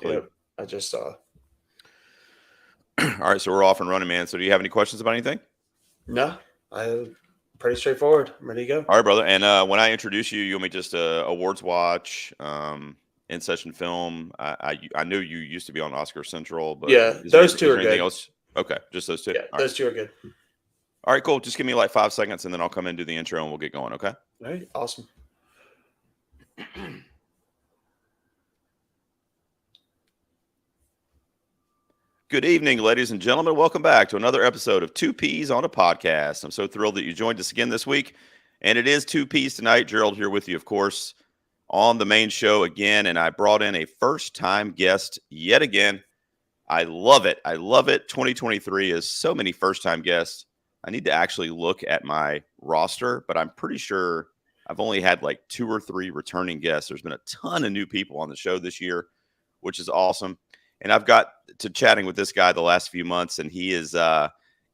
clue. Yep, I just saw. All right, so we're off and running, man. So do you have any questions about anything? No, I pretty straightforward. I'm ready to go. All right, brother. And when I introduce you, you want me just awards watch, in session film. I knew you used to be on Oscar Central, but Yeah, those two is are there anything good. else? Okay, just those two. Yeah, All right. those two are good. All right, cool. Just give me like 5 seconds, and then I'll come in and do the intro, and we'll get going. Okay. All right, awesome. Good evening, ladies and gentlemen. Welcome back to another episode of Two Peas on a Podcast. I'm so thrilled that you joined us again this week. And it is Two Peas tonight. Gerald here with you, of course, on the main show again. And I brought in a first-time guest yet again. I love it. I love it. 2023 is so many first-time guests. I need to actually look at my roster, but I'm pretty sure I've only had like 2 or 3 returning guests. There's been a ton of new people on the show this year, which is awesome. And I've got to chatting with this guy the last few months, and he is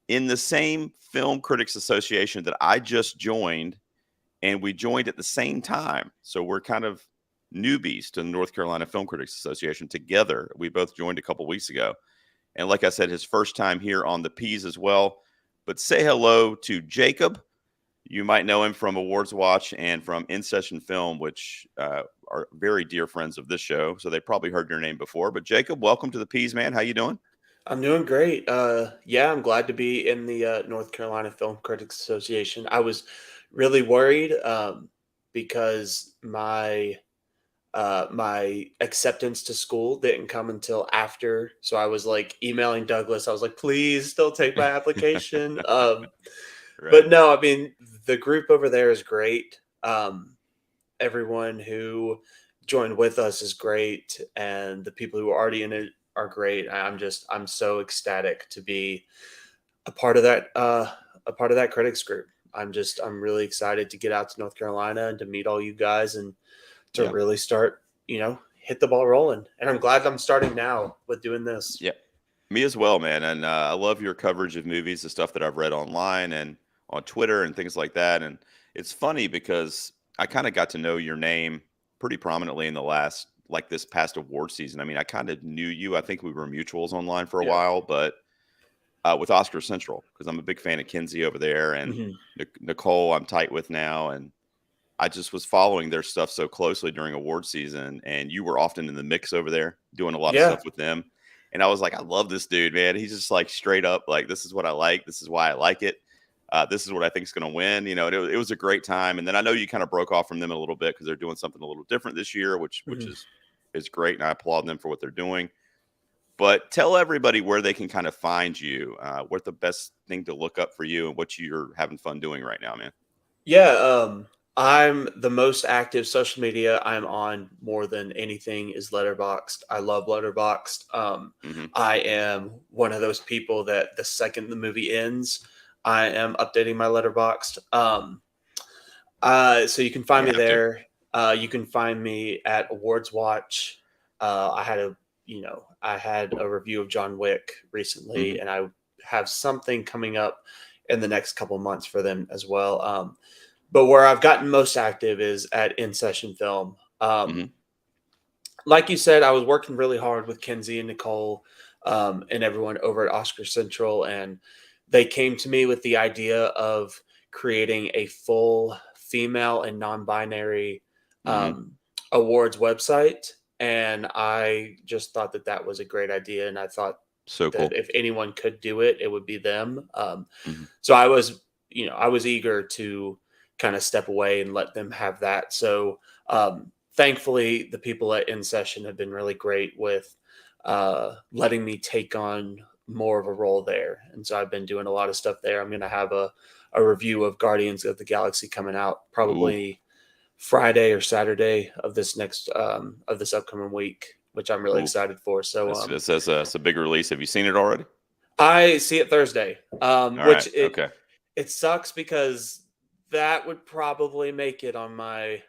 in the same Film Critics Association that I just joined, and we joined at the same time. So we're kind of newbies to the North Carolina Film Critics Association together. We both joined a couple weeks ago. And like I said, his first time here on the Peas as well. But say hello to Jacob. You might know him from Awards Watch and from In Session Film, which are very dear friends of this show. So they probably heard your name before. But Jacob, welcome to the Peas, man. How you doing? I'm doing great. Yeah, I'm glad to be in the North Carolina Film Critics Association. I was really worried because my acceptance to school didn't come until after. So I was like emailing Douglas. I was like, please still take my application. Right. But no, I mean, the group over there is great. Everyone who joined with us is great. And the people who are already in it are great. I'm so ecstatic to be a part of that critics group. I'm really excited to get out to North Carolina and to meet all you guys and to Yeah. really start, hit the ball rolling. And I'm glad I'm starting now with doing this. Yeah. Me as well, man. And I love your coverage of movies, the stuff that I've read online and on Twitter and things like that. And it's funny because I kind of got to know your name pretty prominently in this past award season. I mean, I kind of knew you. I think we were mutuals online for a Yeah. while, but with Oscar Central, because I'm a big fan of Kinsey over there, and Mhm. Nicole I'm tight with now. And I just was following their stuff so closely during award season, and you were often in the mix over there doing a lot of Yeah. stuff with them. And I was like, I love this dude, man. He's just like straight up, like, this is what I like. This is why I like it. This is what I think is going to win. You know, it was a great time. And then I know you kind of broke off from them a little bit because they're doing something a little different this year, which Mhm. is great. And I applaud them for what they're doing. But tell everybody where they can kind of find you, what the best thing to look up for you and what you're having fun doing right now, man. Yeah. I'm the most active social media I'm on more than anything is Letterboxd. I love Letterboxd. Mm-hmm. I am one of those people that the second the movie ends, I am updating my Letterboxd. So you can find me You have to. there. You can find me at Awards Watch. I had a review of John Wick recently, Mm-hmm. and I have something coming up in the next couple months for them as well. But where I've gotten most active is at In Session Film. Mm-hmm. Like you said, I was working really hard with Kenzie and Nicole and everyone over at Oscar Central, and they came to me with the idea of creating a full female and non-binary Mm-hmm. awards website. And I just thought that was a great idea, and I thought So that cool. if anyone could do it, it would be them. Mm-hmm. So I was eager to kind of step away and let them have that. So thankfully, the people at In Session have been really great with letting me take on more of a role there. And so I've been doing a lot of stuff there. I'm going to have a review of Guardians of the Galaxy coming out Ooh. probably Friday or Saturday of this upcoming week, which I'm really Ooh. excited for. So It's a big release. Have you seen it already? I see it Thursday, All which right. Okay. it sucks because that would probably make it on my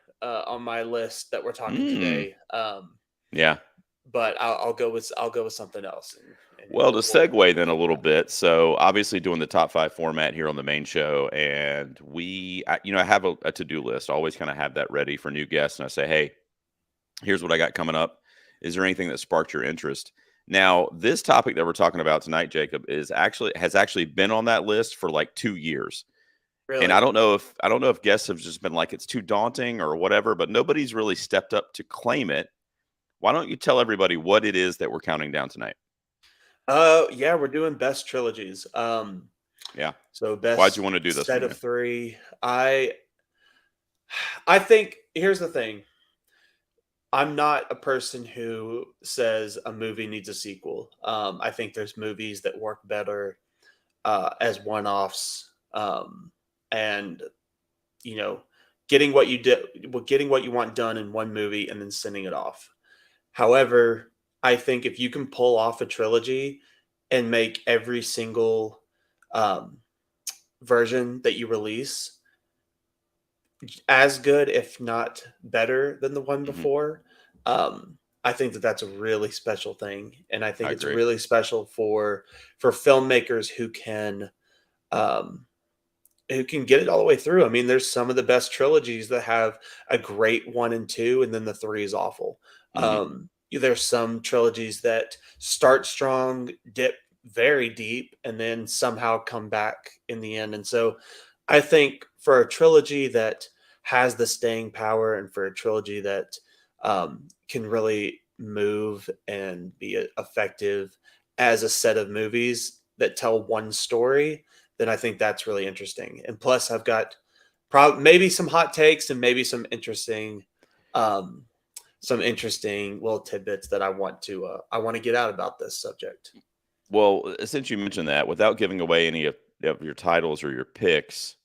list that we're talking today. Yeah. But I'll go with something else. Well, to segue then a little bit, so obviously doing the top 5 format here on the main show, and I have a to-do list. I always kind of have that ready for new guests, and I say, hey, here's what I got coming up. Is there anything that sparked your interest? Now, this topic that we're talking about tonight, Jacob, is actually has actually been on that list for like 2 years. And Really? I don't know if guests have just been like it's too daunting or whatever, but nobody's really stepped up to claim it. Why don't you tell everybody what it is that we're counting down tonight? Yeah, we're doing best trilogies. Yeah. So Why'd you best want to do this set one, of man? three. I think here's the thing. I'm not a person who says a movie needs a sequel. I think there's movies that work better as one-offs, and you know, getting what you want done in one movie and then sending it off. However, I think if you can pull off a trilogy and make every single um, version that you release as good, if not better, than the one Hmm. before, I think that that's a really special thing, and I think I it's agree. really special for filmmakers um, who can get it all the way through. I mean, there's some of the best trilogies that have a great 1 and 2, and then the 3 is awful. Hmm. There's some trilogies that start strong, dip very deep, and then somehow come back in the end. And so I think for a trilogy that has the staying power, and for a trilogy that can really move and be effective as a set of movies that tell one story, then I think that's really interesting. And plus, I've got maybe some hot takes and maybe um, some interesting little tidbits that I want to get out about this subject. Well, since you mentioned that, without giving away any of your titles or your picks,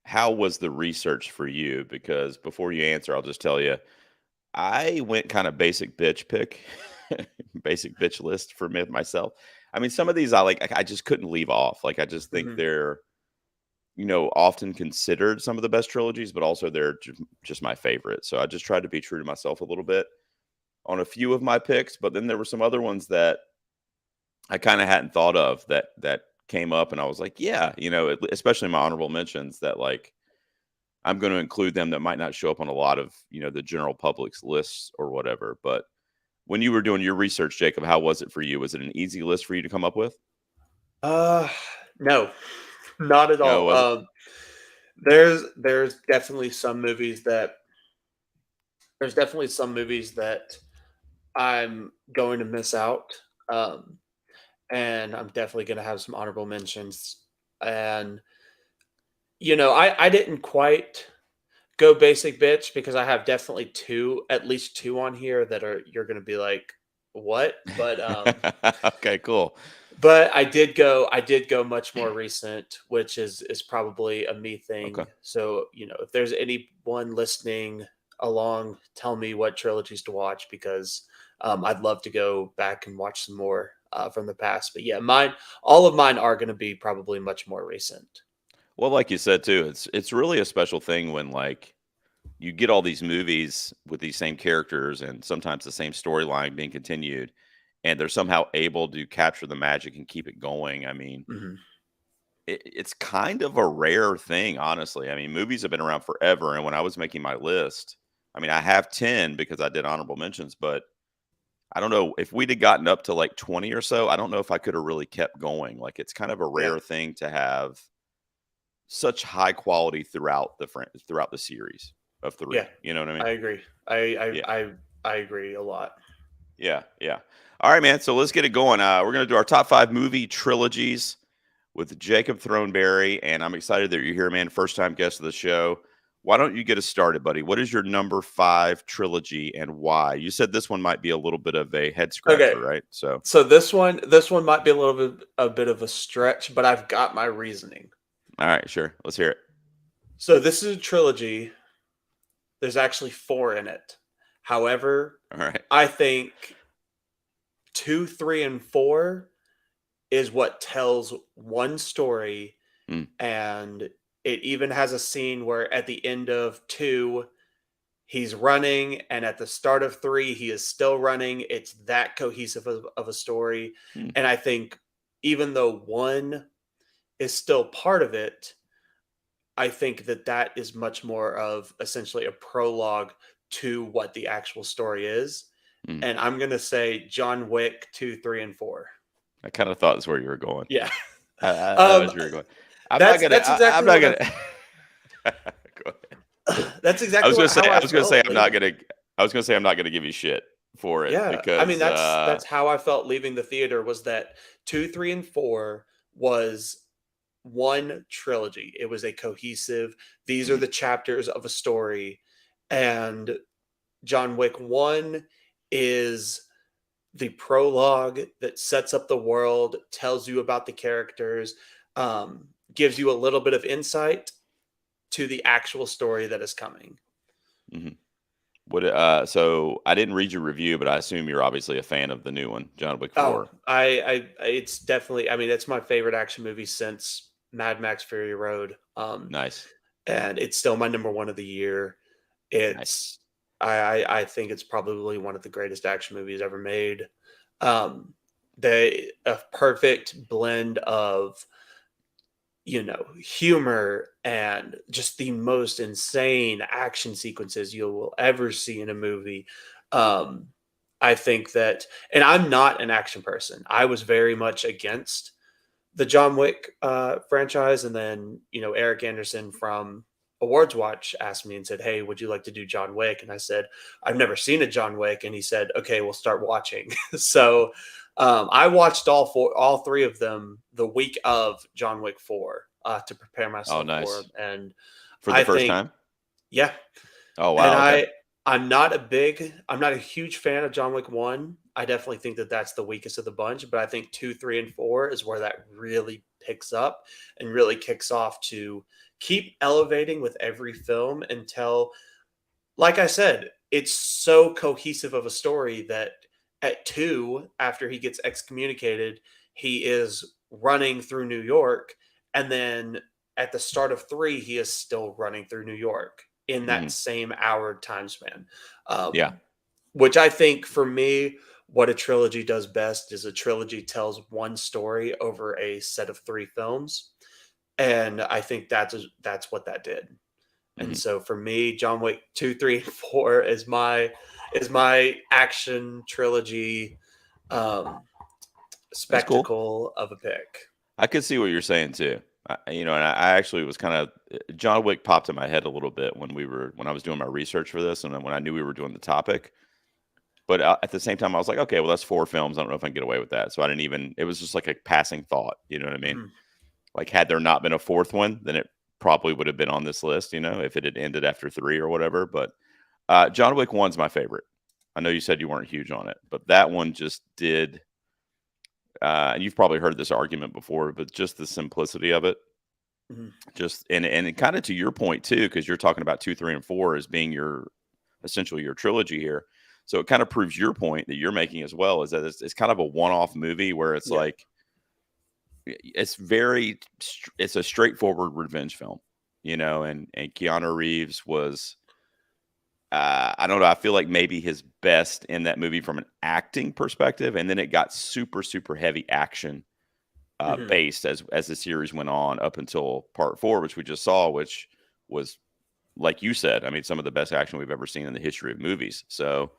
how was the research for you? Because before you answer, I'll just tell you, I went kind of basic bitch pick, basic bitch list for me myself. I mean, some of these I like, I just couldn't leave off. Like, I just think Hmm. they're, often considered some of the best trilogies, but also they're just my favorite. So I just tried to be true to myself a little bit on a few of my picks. But then there were some other ones that I kind of hadn't thought of that came up, and I was like, yeah, especially my honorable mentions that like I'm going to include them that might not show up on a lot of the general public's lists or whatever. But when you were doing your research, Jacob, how was it for you? Was it an easy list for you to come up with? Uh, no, not at No, it all. wasn't. There's definitely some movies that I'm going to miss out. Um, and I'm definitely going to have some honorable mentions. And I didn't quite go basic bitch because I have definitely at least two on here that are you're going to be like, what? Okay, cool. But I did go much more recent, which is probably a me Okay. thing. So if there's anyone listening along, tell me what trilogies to watch because I'd love to go back and watch some more from the past. But yeah, all of mine are going to be probably much more recent. Well, like you said too, it's really a special thing when like you get all these movies with these same characters and sometimes the same storyline being continued, and they're somehow able to capture the magic and keep it going. I mean, Hmm. it's kind of a rare thing, honestly. I mean, movies have been around forever, and when I was making my list, I mean, I have 10 because I did honorable mentions, but I don't know if we'd have gotten up to like 20 or so. I don't know if I could have really kept going. Like, it's kind of a Yeah, rare thing to have such high quality throughout the series of yeah, three. You know what I mean? I agree. I Yeah. I I, I agree a lot. Yeah, yeah. All right, man. So let's get it going. We're gonna do our top five movie trilogies with Jacob Throneberry, and I'm excited that you're here, man. First time guest of the show. Why don't you get us started, buddy? What is your number five trilogy and why? You said this one might be a little bit of a head Okay, scratcher, right? So, so this one might be a bit of a stretch, but I've got my reasoning. all right, sure. Let's hear it. So this is a trilogy. There's actually four in it. However, All right. I think two, three, and four is what tells one story, Mm, and it even has a scene where at the end of two, he's running, and at the start of three, he is still running. It's that cohesive of a story, mm. and I think even though one is still part of it, I think that that is much more of essentially a prologue to what the actual story is. Mm. and I'm gonna say John Wick 2, 3, and 4. I kind of thought that's where you were going. Yeah. That Um, was where you're going. I'm not gonna. that's I'm exactly not what gonna. I Go ahead. that's I was exactly gonna say. how I I was gonna say felt I'm not leaving. gonna. I was gonna say I'm not gonna give you shit for it Yeah, I mean because that's how I felt leaving the theater was that 2, 3, and 4 was one trilogy. It was a cohesive, these are mhm, the chapters of a story, and John Wick 1 is the prologue that sets up the world, tells you about the characters, gives you a little bit of insight to the actual story that is coming. mhm. What? So I didn't read your review, but I assume you're obviously a fan of the new one, John Wick Oh, 4. it's definitely. I mean, it's my favorite action movie since Mad Max Fury Road. Nice, And it's still my number one of the year. nice. It's I think it's probably one of the greatest action movies ever made. Um, they a perfect blend of humor and just the most insane action sequences you will ever see in a movie. Um, I think that, and I'm not an action person. I was very much against the John Wick franchise, and then Eric Anderson from Awards Watch asked me and said, "Hey, would you like to do John Wick?" And I said, "I've never seen a John Wick," and he said, "Okay, we'll start watching." So I watched all three of them the week of John Wick 4 to prepare Oh, myself for nice. them, and For the I first think time. yeah, Oh, and wow. Okay. I'm not a huge fan of John Wick 1. I definitely think that that's the weakest of the bunch, but I think 2, 3, and 4 is where that really picks up and really kicks off to keep elevating with every film until, like I said, it's so cohesive of a story that at 2, after he gets excommunicated, he is running through New York, and then at the start of 3, he is still running through New York in that Mhm. same hour time span. Yeah. Which I think for me, what a trilogy does best is a trilogy tells one story over a set of 3 films, and I think that's what that did. And Mhm. so for me, John Wick 2, 3, and 4 is my action trilogy um, That's cool. spectacle of a pick. I could see what you're saying too. And I actually was kind of John Wick popped in my head a little bit when I was doing my research for this, and then when I knew we were doing the topic. But at the same time, I was like, okay, well, that's 4 films. I don't know if I can get away with that. So I didn't even. It was just like a passing thought. You know what I mean? Mhm. Like, had there not been a fourth one, then it probably would have been on this list. If it had ended after 3 or whatever. But John Wick 1's my favorite. I know you said you weren't huge on it, but that one just did. And you've probably heard this argument before, but just the simplicity of it, Mhm. just and kind of to your point too, because you're talking about 2, 3, and 4 as being your essentially your trilogy here. So it kind of proves your point that you're making as well, is that it's kind of a one-off movie where it's Yeah. like it's a straightforward revenge film, and Keanu Reeves was I don't know, I feel like maybe his best in that movie from an acting perspective, and then it got super super heavy action Mhm. based as the series went on up until part 4, which we just saw, which was like you said, I mean, some of the best action we've ever seen in the history of movies. So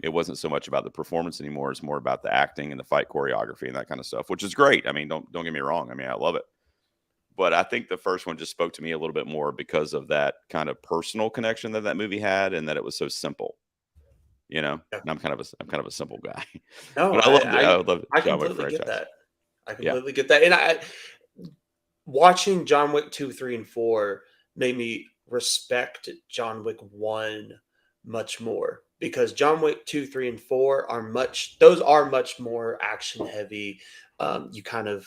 it wasn't so much about the performance anymore; it's more about the acting and the fight choreography and that kind of stuff, which is great. I mean, don't get me wrong. I mean, I love it, but I think the first one just spoke to me a little bit more because of that kind of personal connection that movie had, and that it was so simple. Yeah. And I'm kind of a simple guy, No, but I love I John Wick completely get franchise. that. I Yeah. completely get that. And I watching John Wick 2, 3, and 4 made me respect John Wick 1 much more because John Wick 2, 3, and 4 those are much more action heavy. You kind of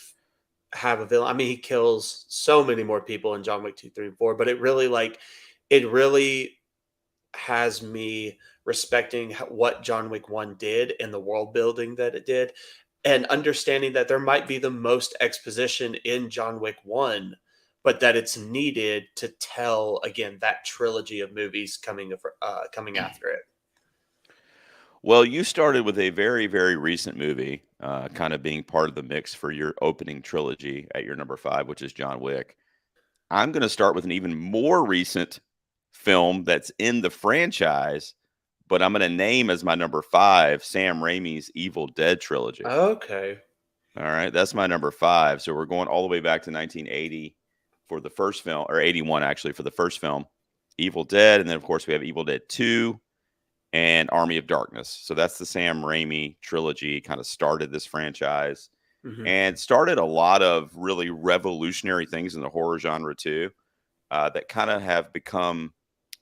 have a villain. I mean, he kills so many more people in John Wick 2, 3, and 4, but it really has me respecting what John Wick 1 did and the world building that it did, and understanding that there might be the most exposition in John Wick 1, but that it's needed to tell again that trilogy of movies coming after it. Well, you started with a very, very recent movie, kind of being part of the mix for your opening trilogy at your number 5, which is John Wick. I'm going to start with an even more recent film that's in the franchise, but I'm going to name as my number 5 Sam Raimi's Evil Dead trilogy. Okay. All right, that's my number 5. So we're going all the way back to 1980 for the first film, or 81 actually for the first film, Evil Dead, and then of course we have Evil Dead 2 and Army of Darkness. So that's the Sam Raimi trilogy. Kind of started this franchise Hmm. and started a lot of really revolutionary things in the horror genre too, that kind of have become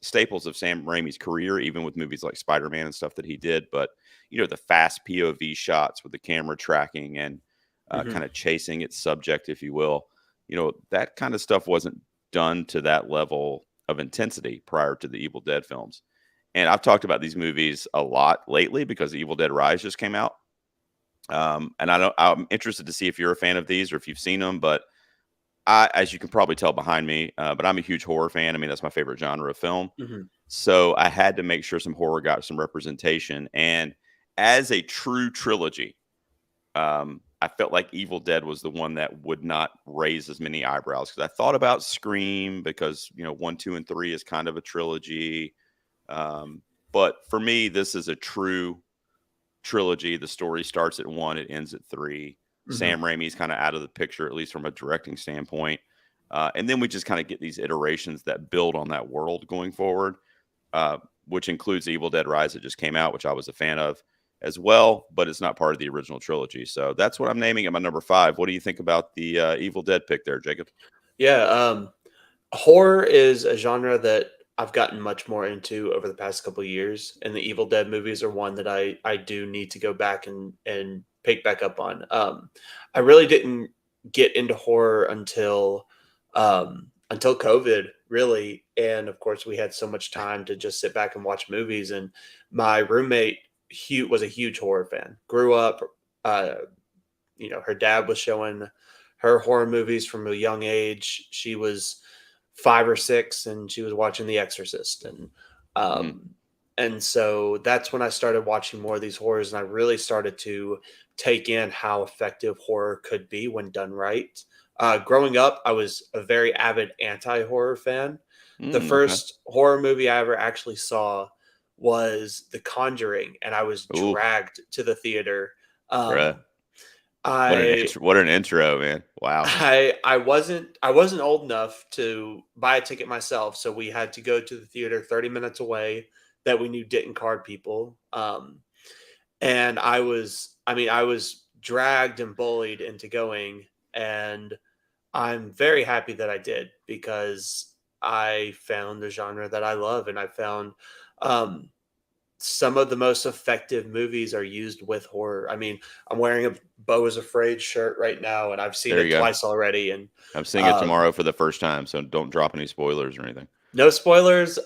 staples of Sam Raimi's career, even with movies like Spider-Man and stuff that he did. But the fast POV shots with the camera tracking and Hmm. kind of chasing its subject, if you will, that kind of stuff wasn't done to that level of intensity prior to the Evil Dead films. And I've talked about these movies a lot lately because Evil Dead Rise just came out. And I'm interested to see if you're a fan of these or if you've seen them. But as you can probably tell behind me, but I'm a huge horror fan. I mean, that's my favorite genre of film. Hmm. So I had to make sure some horror got some representation. And as a true trilogy, I felt like Evil Dead was the one that would not raise as many eyebrows because I thought about Scream because 1, 2, and 3 is kind of a trilogy. But for me, this is a true trilogy. The story starts at 1, it ends at 3. Hmm. Sam Raimi's kind of out of the picture, at least from a directing standpoint. And then we just kind of get these iterations that build on that world going forward, which includes Evil Dead Rise that just came out, which I was a fan of as well, but it's not part of the original trilogy. So that's what I'm naming at my number 5. What do you think about the Evil Dead pick there, Jacob? Yeah. Horror is a genre that I've gotten much more into over the past couple of years, and the Evil Dead movies are one that I do need to go back and pick back up on. I really didn't get into horror until COVID, really, and of course we had so much time to just sit back and watch movies. And my roommate was a huge horror fan. Grew up, uh, her dad was showing her horror movies from a young age. She was 5 or 6 and she was watching The Exorcist. Hmm. And so that's when I started watching more of these horrors, and I really started to take in how effective horror could be when done right. Growing up, I was a very avid anti-horror fan. The Okay. first horror movie I ever actually saw was The Conjuring, and I was Ooh, dragged to the theater. bruh. Um, What an I intro, what an intro, man. Wow. I wasn't old enough to buy a ticket myself, so we had to go to the theater 30 minutes away that we knew didn't card people. And I was dragged and bullied into going, and I'm very happy that I did because I found the genre that I love, and I found um some of the most effective movies are used with horror. I mean, I'm wearing a Beau is Afraid shirt right now, and I've seen There it you go. twice already. And I'm seeing it um, tomorrow for the first time, so don't drop any spoilers or anything. no spoilers.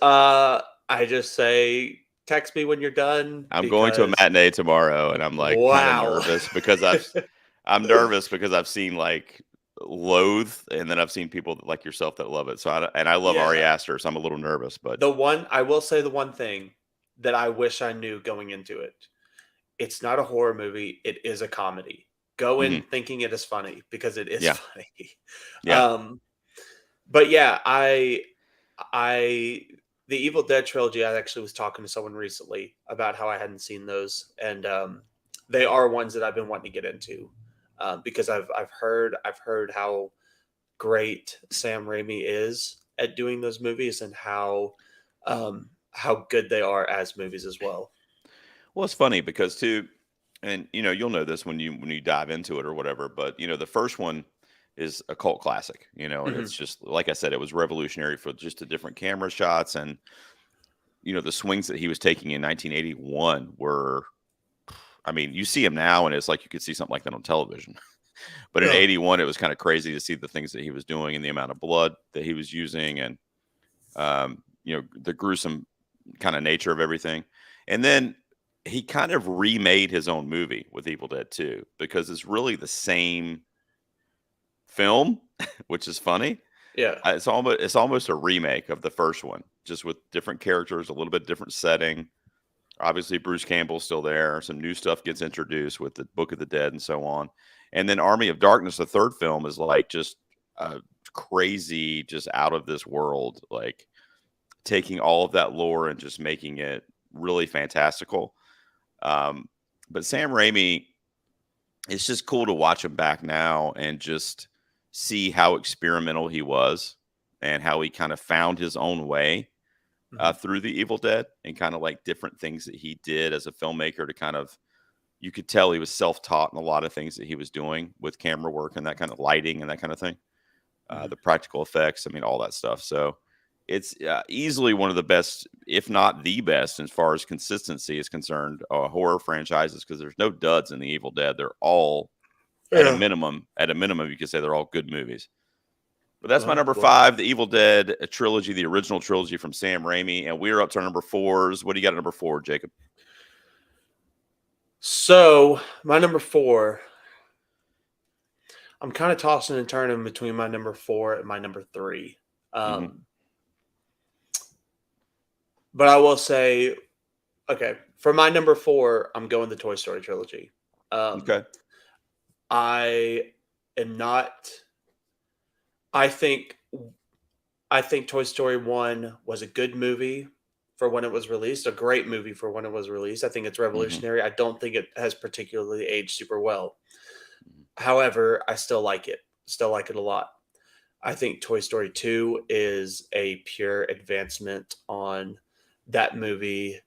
I just say text me when you're done I'm going to a because matinee tomorrow, and I'm like kind of wow. nervous because I'm nervous because I've seen like Loathe, and then I've seen people like yourself that love it. So I love Ari Yeah. Aster, so I'm a little nervous, but I will say the one thing that I wish I knew going into it. It's not a horror movie, it is a comedy. Go in mhm, thinking it is funny because it is yeah, funny. yeah. Um, but yeah, I the Evil Dead trilogy, I actually was talking to someone recently about how I hadn't seen those, and they are ones that I've been wanting to get into, because I've heard how great Sam Raimi is at doing those movies, and how good they are as movies as well. Well, it's funny because too, and you'll know this when you dive into it or whatever. But the first one is a cult classic, and it's Mhm. just like I said, it was revolutionary for just the different camera shots and the swings that he was taking in 1981 were. I mean, you see him now, and it's like you could see something like that on television. But in Oh, 81, it was kind of crazy to see the things that he was doing and the amount of blood that he was using and, the gruesome kind of nature of everything. And then he kind of remade his own movie with Evil Dead 2 because it's really the same film, which is funny. yeah. It's almost a remake of the first one, just with different characters, a little bit different setting. Obviously, Bruce Campbell's still there. Some new stuff gets introduced with the Book of the Dead and so on. And then Army of Darkness, the third film, is like just crazy, just out of this world, like taking all of that lore and just making it really fantastical. Um, but Sam Raimi, it's just cool to watch him back now and just see how experimental he was and how he kind of found his own way Mhm. through the Evil Dead and kind of like different things that he did as a filmmaker to kind of, you could tell he was self-taught in a lot of things that he was doing with camera work and that kind of lighting and that kind of thing. Mhm. The practical effects, I mean, all that stuff. So it's easily one of the best, if not the best, as far as consistency is concerned, horror franchises, because there's no duds in the Evil Dead. They're all Yeah. at a minimum, you could say they're all good movies. But that's my Oh, number well. 5, the Evil Dead trilogy, the original trilogy from Sam Raimi, and we're up to our number 4s. What do you got at number 4, Jacob? So my number 4, I'm kind of tossing and turning between my number 4 and my number 3. Hmm. Um, but I will say, okay, for my number 4, I'm going the Toy Story trilogy. Um, Okay. I am not. I think I think Toy Story 1 was a good movie for when it was released, a great movie for when it was released. I think it's Hmm. revolutionary. I don't think it has particularly aged super well. However, I still like it. Still like it a lot. I think Toy Story 2 is a pure advancement on that movie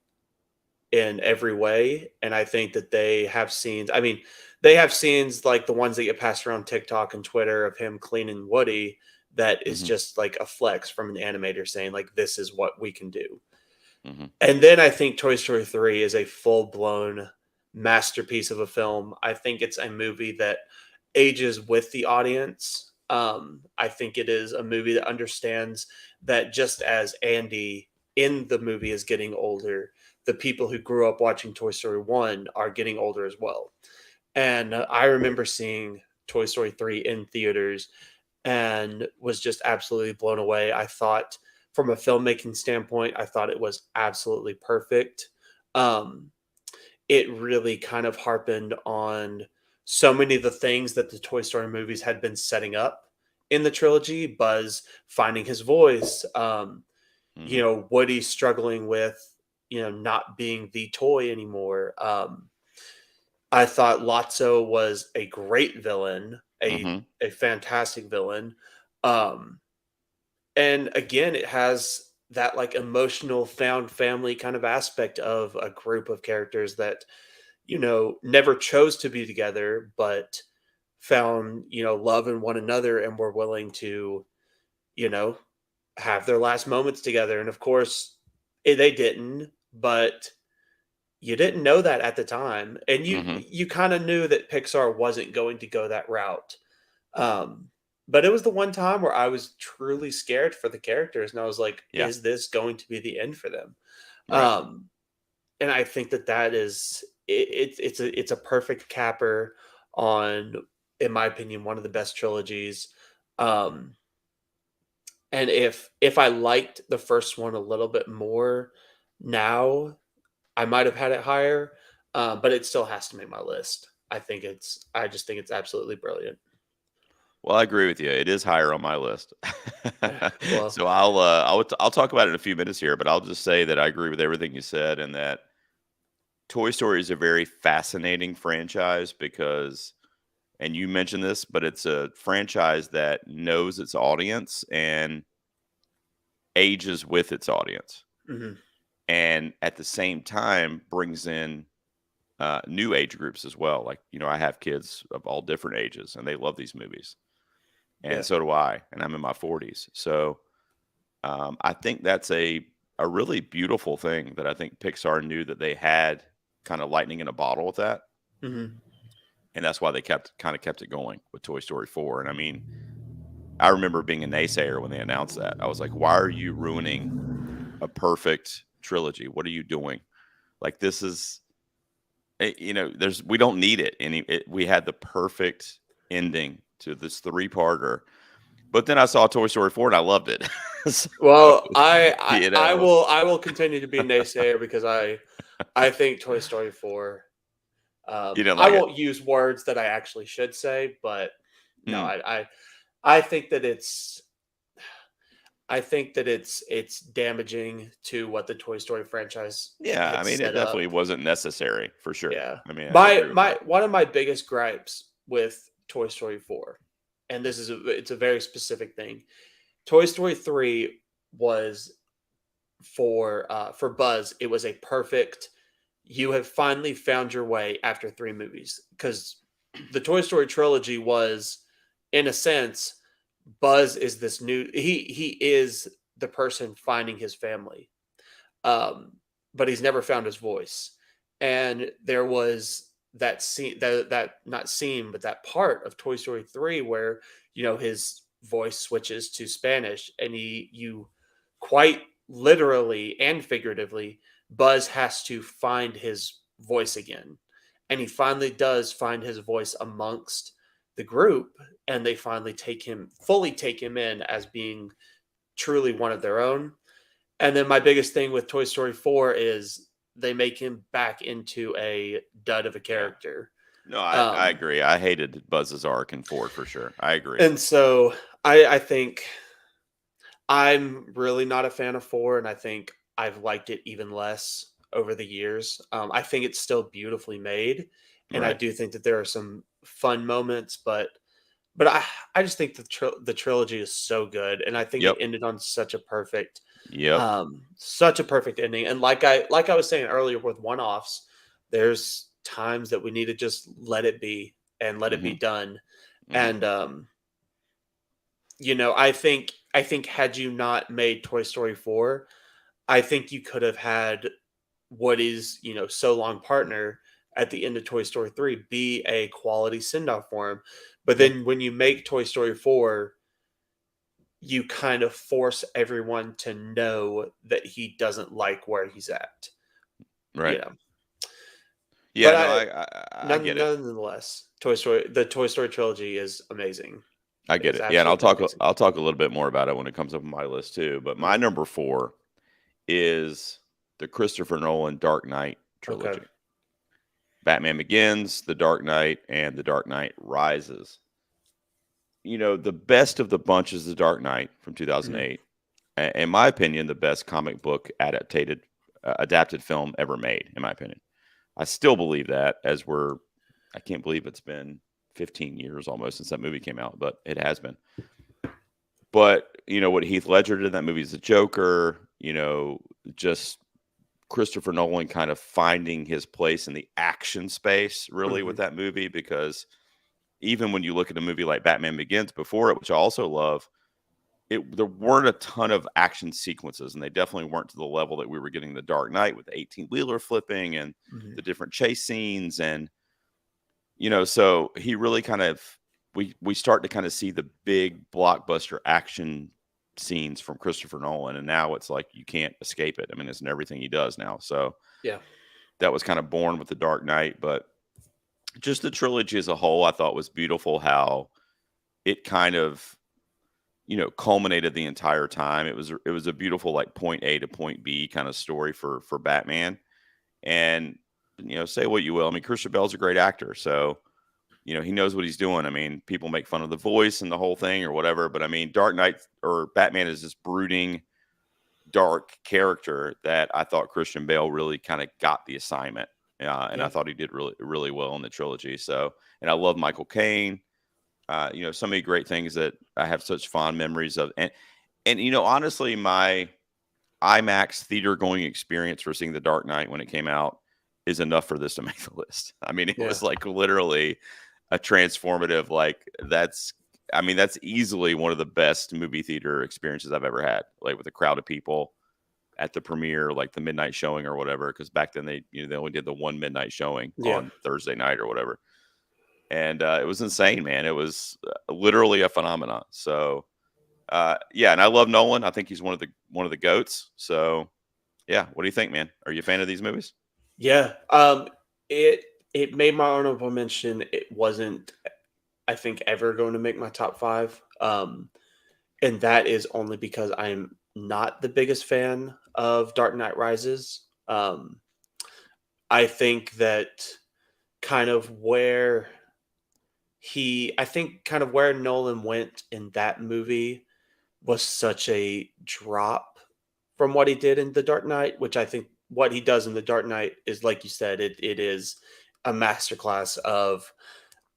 in every way. And I think that they have scenes. I mean, they have scenes like the ones that get passed around TikTok and Twitter of him cleaning Woody that is Hmm. just like a flex from an animator saying, like, this is what we can do. Hmm. And then I think Toy Story 3 is a full blown masterpiece of a film. I think it's a movie that ages with the audience. I think it is a movie that understands that just as Andy in the movie is getting older, the people who grew up watching Toy Story 1 are getting older as well. And I remember seeing Toy Story 3 in theaters and was just absolutely blown away. I thought, from a filmmaking standpoint, I thought it was absolutely perfect. Um, it really kind of harpened on so many of the things that the Toy Story movies had been setting up in the trilogy. Buzz finding his voice, Hmm. Woody struggling with, not being the toy anymore. I thought Lotso was a great villain, Hmm. a fantastic villain. Um, and again, it has that like emotional found family kind of aspect of a group of characters that, never chose to be together, but found, love in one another and were willing to, you know, have their last moments together. And of course, they didn't, but you didn't know that at the time. And Hmm. you kind of knew that Pixar wasn't going to go that route. Um, but it was the one time where I was truly scared for the characters, and I was like, Yeah. "Is this going to be the end for them?" Right. And I think that is it's a perfect capper on, in my opinion, one of the best trilogies. Um, and if I liked the first one a little bit more now, I might have had it higher, but it still has to make my list. I just think it's absolutely brilliant. Well, I agree with you. It is higher on my list. Well, So I'll talk about it in a few minutes here, but I'll just say that I agree with everything you said and that Toy Story is a very fascinating franchise because, and you mentioned this, but it's a franchise that knows its audience and ages with its audience. mhm, And at the same time brings in new age groups as well. Like, I have kids of all different ages and they love these movies. And yeah, so do I. And I'm in my 40s. So I think that's a really beautiful thing that I think Pixar knew that they had kind of lightning in a bottle with that. mhm, And that's why they kept it going with Toy Story 4. And I mean, I remember being a naysayer when they announced that. I was like, why are you ruining a perfect trilogy? What are you doing? Like, this is, we don't need it. We had the perfect ending to this three-parter. But then I saw Toy Story 4 and I loved it. So, Well, you know, I will continue to be a naysayer because I think Toy Story 4. you didn't I like it. won't use words that I actually should say, but no, Mm, I think that it's. I think that it's damaging to what the Toy Story franchise Yeah, I had mean, it set definitely up. wasn't necessary for sure. Yeah. I mean, I My agree with my that. one of my biggest gripes with Toy Story 4, and this is it's a very specific thing. Toy Story 3 was for Buzz, it was a perfect, you have finally found your way after 3 movies, because the Toy Story trilogy was, in a sense, Buzz is this new, he is the person finding his family, um, but he's never found his voice. And there was that scene, that not scene, but that part of Toy Story 3 where his voice switches to Spanish, and you quite literally and figuratively, Buzz has to find his voice again, and he finally does find his voice amongst the group, and they finally take him in as being truly one of their own. And then my biggest thing with Toy Story 4 is they make him back into a dud of a Yeah. character. No, I Um, agree. I hated Buzz's arc in Ford for sure. I agree. and so I think I'm really not a fan of 4, and I think I've liked it even less over the years. I think it's still beautifully made, and I Right. do think that there are some fun moments, but I just think the trilogy is so good, and I think it Yep. ended on Yep. such a perfect ending. And like I was saying earlier with one-offs, there's times that we need to just let it be and let it be Hmm. done. Hmm. And I think had you not made Toy Story 4, I think you could have had what is, so long partner at the end of Toy Story 3 be a quality send off for him. But Yeah. then when you make Toy Story 4, you kind of force everyone to know that he doesn't like where he's at. Right. You know. Yeah. But No, I get it. nonetheless, the Toy Story trilogy is amazing. I It get is it. Yeah, and absolutely amazing. I'll talk a little bit more about it when it comes up on my list too. But my Mhm. number 4 is the Christopher Nolan Dark Knight Okay. trilogy. Batman Begins, The Dark Knight, and The Dark Knight Rises. The best of the bunch is The Dark Knight from Mhm. 2008. In my opinion, the best comic book adapted film ever made, in my opinion. I still believe that I can't believe it's been 15 years almost since that movie came out, but it has been. But, what Heath Ledger did in that movie is the Joker, just Christopher Nolan kind of finding his place in the action space really with Mhm. that movie, because even when you look at a movie like Batman Begins before it, which I also love, there weren't a ton of action sequences, and they definitely weren't to the level that we were getting the Dark Knight with the 18-wheeler flipping and Mhm. the different chase scenes. And so he really kind of we start to kind of see the big blockbuster action scenes from Christopher Nolan, and now it's like you can't escape it. I mean, it's in everything he does now. So Yeah. that was kind of born with the Dark Knight, but just the trilogy as a whole, I thought was beautiful how it kind of culminated the entire time. It was a beautiful like point A to point B kind of story for Batman. And say what you will, I mean, Christian Bale's a great actor, so he knows what he's doing. I mean, people make fun of the voice and the whole thing or whatever, but I mean, Dark Knight or Batman is this brooding, dark character that I thought Christian Bale really kind of got the assignment. And I Yeah. thought he did really, really well in the trilogy. So, and I love Michael Caine. So many great things that I have such fond memories of. And honestly, my IMAX theater going experience for seeing The Dark Knight when it came out is enough for this to make the list. I mean, it Yeah. was like literally a transformative, like that's easily one of the best movie theater experiences I've ever had. Like with a crowd of people at the premiere, like the midnight showing or whatever. Because back then they only did the one midnight showing Yeah. on Thursday night or whatever, and it was insane, man. It was literally a phenomenon. So yeah, and I love Nolan. I think he's one of the goats. So yeah, what do you think, man? Are you a fan of these movies? Yeah. It it made my honorable mention. It wasn't, I think, ever going to make my top five. And that is only because I'm not the biggest fan of Dark Knight Rises. I think that kind of where I think kind of where Nolan went in that movie was such a drop from what he did in The Dark Knight, which I think what he does in The Dark Knight is, like you said, it is a masterclass of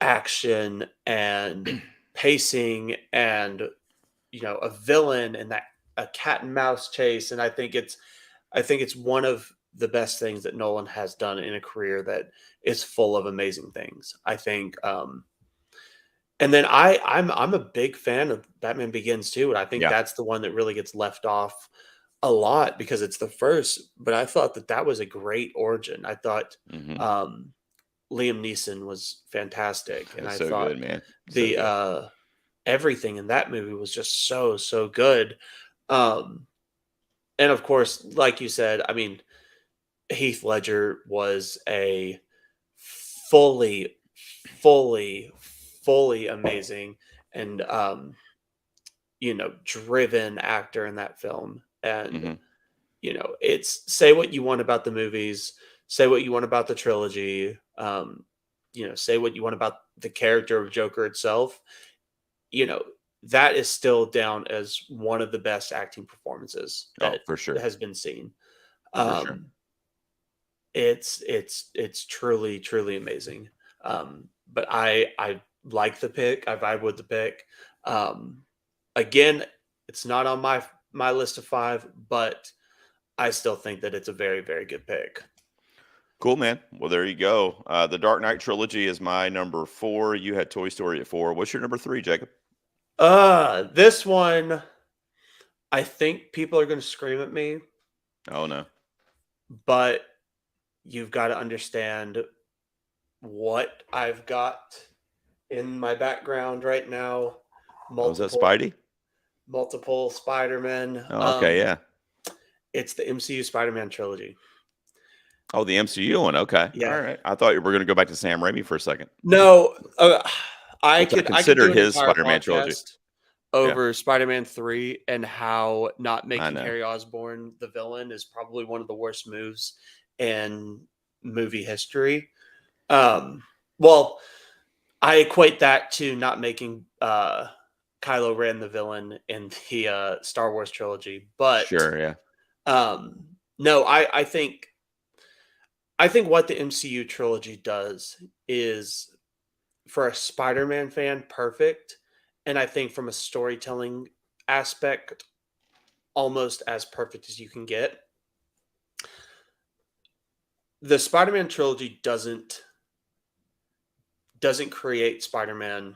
action and pacing and a villain and that a cat and mouse chase. And I think it's one of the best things that Nolan has done in a career that is full of amazing things. I think and then I'm a big fan of Batman Begins too, and I think Yeah. that's the one that really gets left off a lot because it's the first, but I thought that that was a great origin. I thought Hmm. um Liam Neeson was fantastic, and It's I so good, thought man. So the good. everything in that movie was just so so good. Um and of course, like you said, I mean, Heath Ledger was a fully, fully, fully amazing and driven actor in that film. And Hmm. it's say what you want about the movies, say what you want about the trilogy, say what you want about the character of Joker itself. You know, that is still down as one of the best acting performances Oh, that for sure. has been seen. For sure. Um, it's truly, truly amazing. But I like the pick. I vibe with the pick. Um, again, it's not on my list of 5, but I still think that it's a very, very good pick. Cool, man. Well, there you go. The Dark Knight trilogy is my number 4. You had Toy Story at 4. What's your number 3, Jacob? This one, I think people are going to scream at me, Oh no. but you've got to understand what I've got in my background right now. Oh, is that Multiple Spidey? multiple Spider-Man. Oh, okay, yeah. It's the MCU Spider-Man trilogy. Oh, the MCU one. Okay. All Yeah. right. I thought you were going to go back to Sam Raimi for a second, No, I which I could considered do an his entire Spider-Man trilogy. podcast Yeah, over Spider-Man 3 and how not I making know. Harry Osborn the villain is probably one of the worst moves in movie history. Um, well, I equate that to not making Kylo Ren the villain in the Star Wars trilogy, but Sure, yeah. no, I think what the MCU trilogy does is for a Spider-Man fan perfect, and I think from a storytelling aspect almost as perfect as you can get. The Spider-Man trilogy doesn't create Spider-Man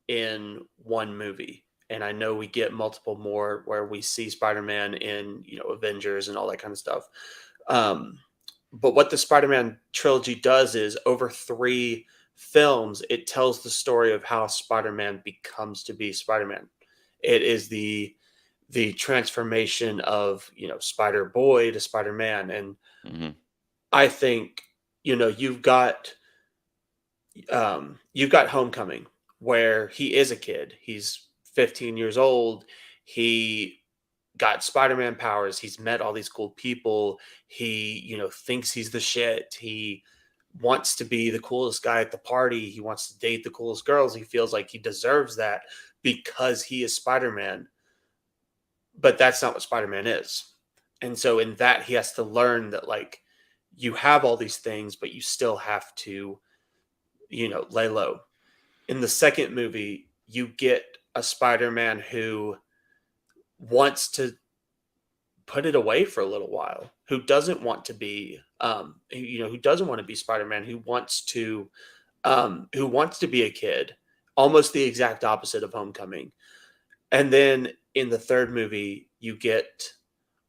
in one movie. And I know we get multiple more where we see Spider-Man in, Avengers and all that kind of stuff. Um, but what the Spider-Man trilogy does is over 3 films, it tells the story of how Spider-Man becomes to be Spider-Man. It is the transformation of, Spider Boy to Spider Man. And Hmm. I think, you know, you've got you've got Homecoming, where he is a kid. He's 15 years old. He got Spider-Man powers. He's met all these cool people. He, thinks he's the shit. He wants to be the coolest guy at the party. He wants to date the coolest girls. He feels like he deserves that because he is Spider-Man. But that's not what Spider-Man is. And so in that he has to learn that like you have all these things, but you still have to, lay low. In the second movie, you get a Spider-Man who wants to put it away for a little while, who doesn't want to be who doesn't want to be Spider-Man, who wants to be a kid, almost the exact opposite of Homecoming. And then in the third movie, you get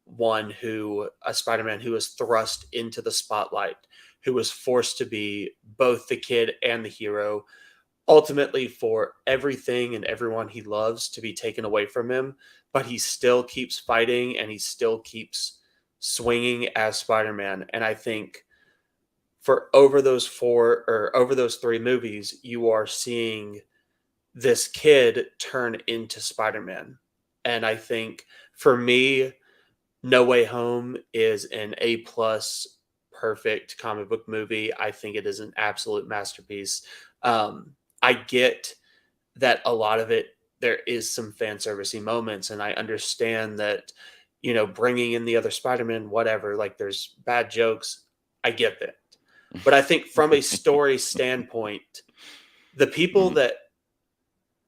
a Spider-Man who is thrust into the spotlight, who was forced to be both the kid and the hero, ultimately for everything and everyone he loves to be taken away from him, but he still keeps fighting and he still keeps swinging as Spider-Man. And I think for over those 3 movies, you are seeing this kid turn into Spider-Man. And I think for me, No Way Home is an A plus perfect comic book movie. I think it is an absolute masterpiece. I get that a lot of it there is some fan servicey moments, and I understand that, you know, bringing in the other Spider-Man, whatever, like there's bad jokes. I get that. But I think from a story standpoint, the people Mhm. that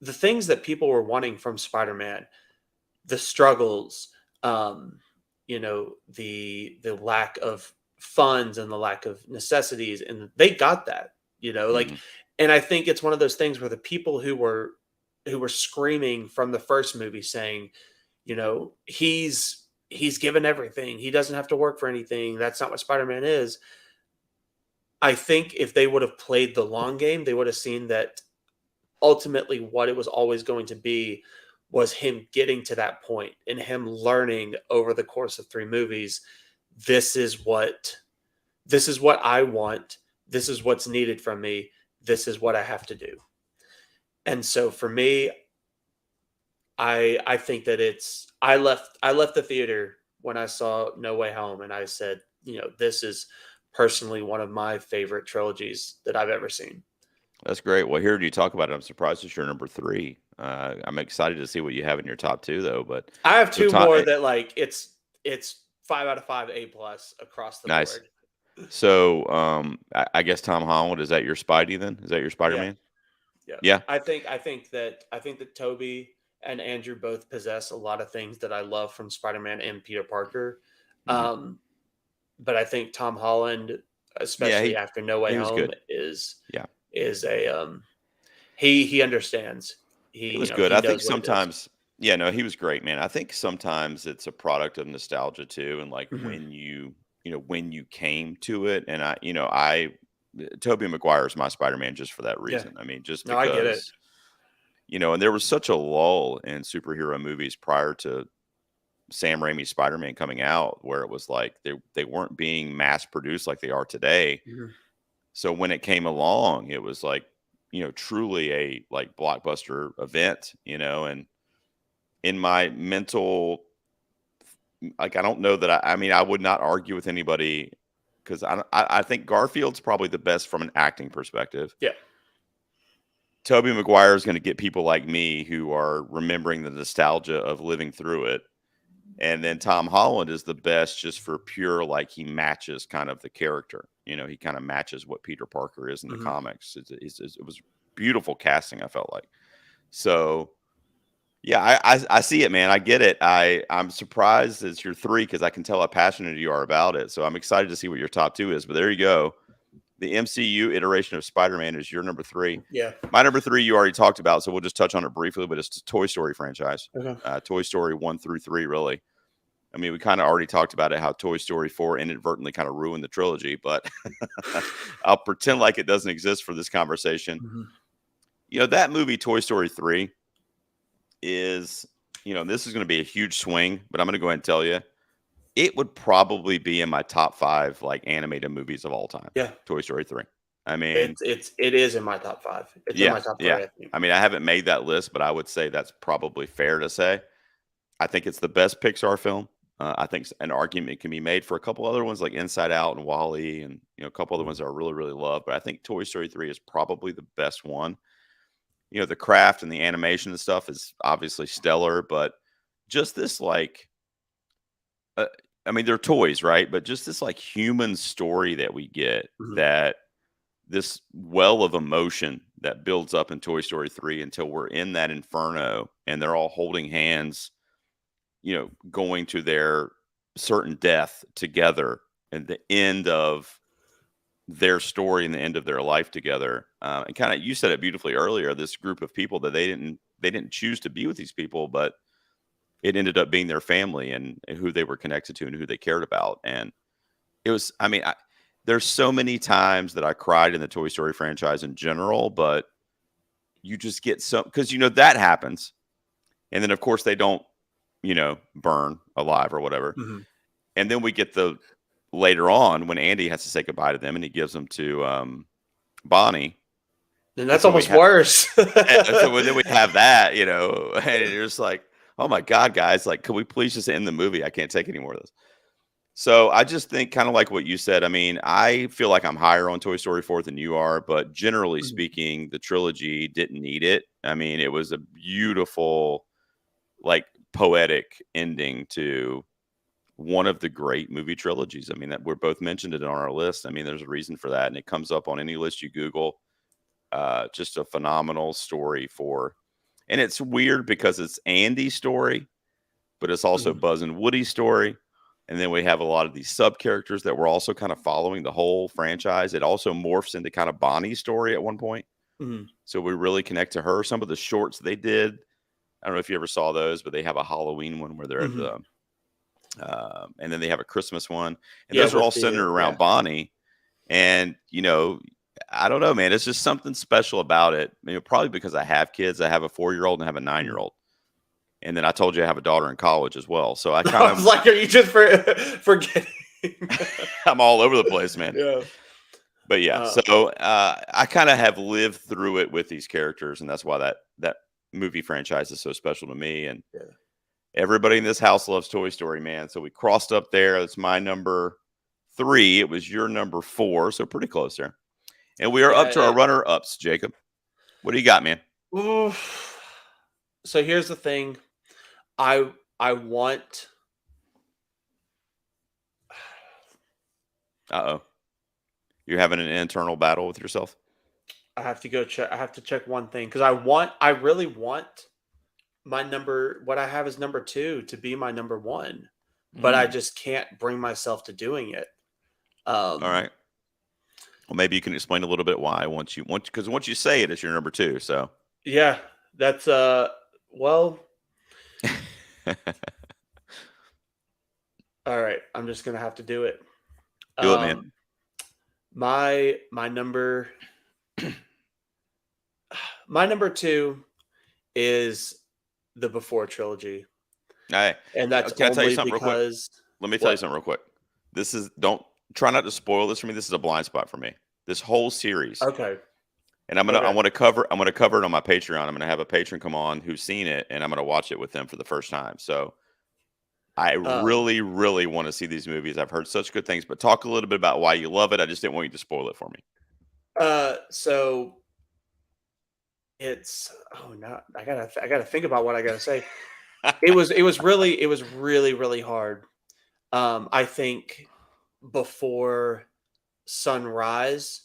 the things that people were wanting from Spider-Man, the struggles, you know, the lack of funds and the lack of necessities, and they got that, you know, like, Mhm. and I think it's one of those things where the people who were screaming from the first movie saying, you know, he's given everything. He doesn't have to work for anything. That's not what Spider-Man is. I think if they would have played the long game, they would have seen that ultimately what it was always going to be was him getting to that point and him learning over the course of 3 movies, this is what I want, this is what's needed from me, this is what I have to do. And so for me, I think that it's I left the theater when I saw No Way Home, and I said, you know, this is personally one of my favorite trilogies that I've ever seen. That's great. Well, hearing you talk about it, I'm surprised it's your number three. I'm excited to see what you have in your top two, though. But I have so, two more that like it's 5 out of 5 A plus across the nice. board. So, I guess Tom Holland, is that your Spidey then? Is that your Spider Yeah, Man? yeah. Yeah. I think that Toby and Andrew both possess a lot of things that I love from Spider-Man and Peter Parker. Mhm. Um, but I think Tom Holland, Yeah. especially after No Way He was Home, good. Yeah. is a he understands. He, He you was know, good. he I think knows what it is. sometimes, yeah, no, he was great, man. I think sometimes it's a product of nostalgia too, and like Mhm. when you came to it, and I Tobey Maguire is my Spider-Man just for that Yeah. reason. I mean, just No, I get it. because and there was such a lull in superhero movies prior to Sam Raimi's Spider-Man coming out, where it was like they weren't being mass produced like they are today. Mhm. So when it came along, it was like truly a like blockbuster event, and in my mental, like, I don't know that I mean, I would not argue with anybody because I think Garfield's probably the best from an acting perspective. Yeah. Toby Maguire is going to get people like me who are remembering the nostalgia of living through it. And then Tom Holland is the best just for pure, like, he matches kind of the character. He kind of matches what Peter Parker is in the Mhm. comics. It was beautiful casting, I felt like. So, yeah, I see it, man. I get it. I'm surprised it's your three because I can tell how passionate you are about it. So I'm excited to see what your top two is. But there you go. The MCU iteration of Spider-Man is your number three. Yeah. My number three you already talked about, so we'll just touch on it briefly. But it's the Toy Story franchise. Okay. Toy Story 1 through 3, really. I mean, we kind of already talked about it, how Toy Story 4 inadvertently kind of ruined the trilogy, but I'll pretend like it doesn't exist for this conversation. Mhm. That movie, Toy Story 3, is, this is going to be a huge swing, but I'm going to go ahead and tell you, it would probably be in my top five, like, animated movies of all time. Yeah. Toy Story 3. I mean, It is in my top 5. It's in yeah, my top yeah. 3, I think. I mean, I haven't made that list, but I would say that's probably fair to say. I think it's the best Pixar film. I think an argument can be made for a couple other ones like Inside Out and Wall-E, and a couple other ones Mhm. that I really, really love. But I think Toy Story 3 is probably the best one. The craft and the animation and stuff is obviously stellar, but just this, like, uh, I mean, they're toys, right? But just this, like, human story that we get, Mhm. that this well of emotion that builds up in Toy Story 3 until we're in that inferno and they're all holding hands, going to their certain death together, and the end of their story and the end of their life together. And kind of, you said it beautifully earlier. This group of people that they didn't choose to be with these people, but it ended up being their family and who they were connected to and who they cared about. And it was, I mean, there's so many times that I cried in the Toy Story franchise in general, but you just get so, because that happens, and then of course they don't burn alive or whatever. Mhm. And then we get the later on when Andy has to say goodbye to them and he gives them to Bonnie. And And that's so we almost have, worse. so then we have that, and you're just like, oh my God, guys, like, could we please just end the movie? I can't take any more of this. So I just think kind of like what you said. I mean, I feel like I'm higher on Toy Story 4 than you are, but generally Mhm, speaking, the trilogy didn't need it. I mean, it was a beautiful, like poetic ending to one of the great movie trilogies. I mean, that we're both mentioned it on our list. I mean, there's a reason for that, and it comes up on any list you Google. Just a phenomenal story for, and it's weird because it's Andy's story, but it's also mhm, Buzz and Woody's story. And then we have a lot of these sub characters that we're also kind of following the whole franchise. It also morphs into kind of Bonnie's story at one point. mhm, So we really connect to her. Some of the shorts they did, I don't know if you ever saw those, but they have a Halloween one where they're at mhm. the, and then they have a Christmas one. And Yeah, those are all with the centered yeah. around Bonnie. And, I don't know, man. It's just something special about it. Probably because I have kids. I have a 4-year-old and I have a Mhm. 9-year-old. And then I told you I have a daughter in college as well. So I kind I was of like, are you just forgetting? I'm all over the place, man. Yeah. But yeah, Uh, so I kind of have lived through it with these characters, and that's why that movie franchise is so special to me. And yeah. everybody in this house loves Toy Story, man. So we crossed up there. That's my number 3. It was your number 4, so pretty close there. And we are Yeah. up to our runner ups, Jacob. What do you got, man? Oof. So here's the thing. I want Uh oh, you're having an internal battle with yourself. I have to go check I have to check one thing because I really want my number what I have as number 2 to be my number 1, but I Mm, just can't bring myself to doing it. all Um, right. Well, maybe you can explain a little bit why because once you say it, it's your number 2. So yeah, that's well, all right, I'm just gonna have to do it. do it, man. Um, my number my number 2 is the Before trilogy, All right. and that's Can I tell you only something real quick? because Let me tell you what? something real quick. This is don't try not to spoil this for me. This is a blind spot for me. This whole series, Okay, and I okay. want to cover. I'm going to cover it on my Patreon. I'm going to have a patron come on who's seen it, and I'm going to watch it with them for the first time. So I Um, really, really want to see these movies. I've heard such good things, but talk a little bit about why you love it. I just didn't want you to spoil it for me. so it's oh no, I gotta think about what I gotta say. It was really really hard. I think Before Sunrise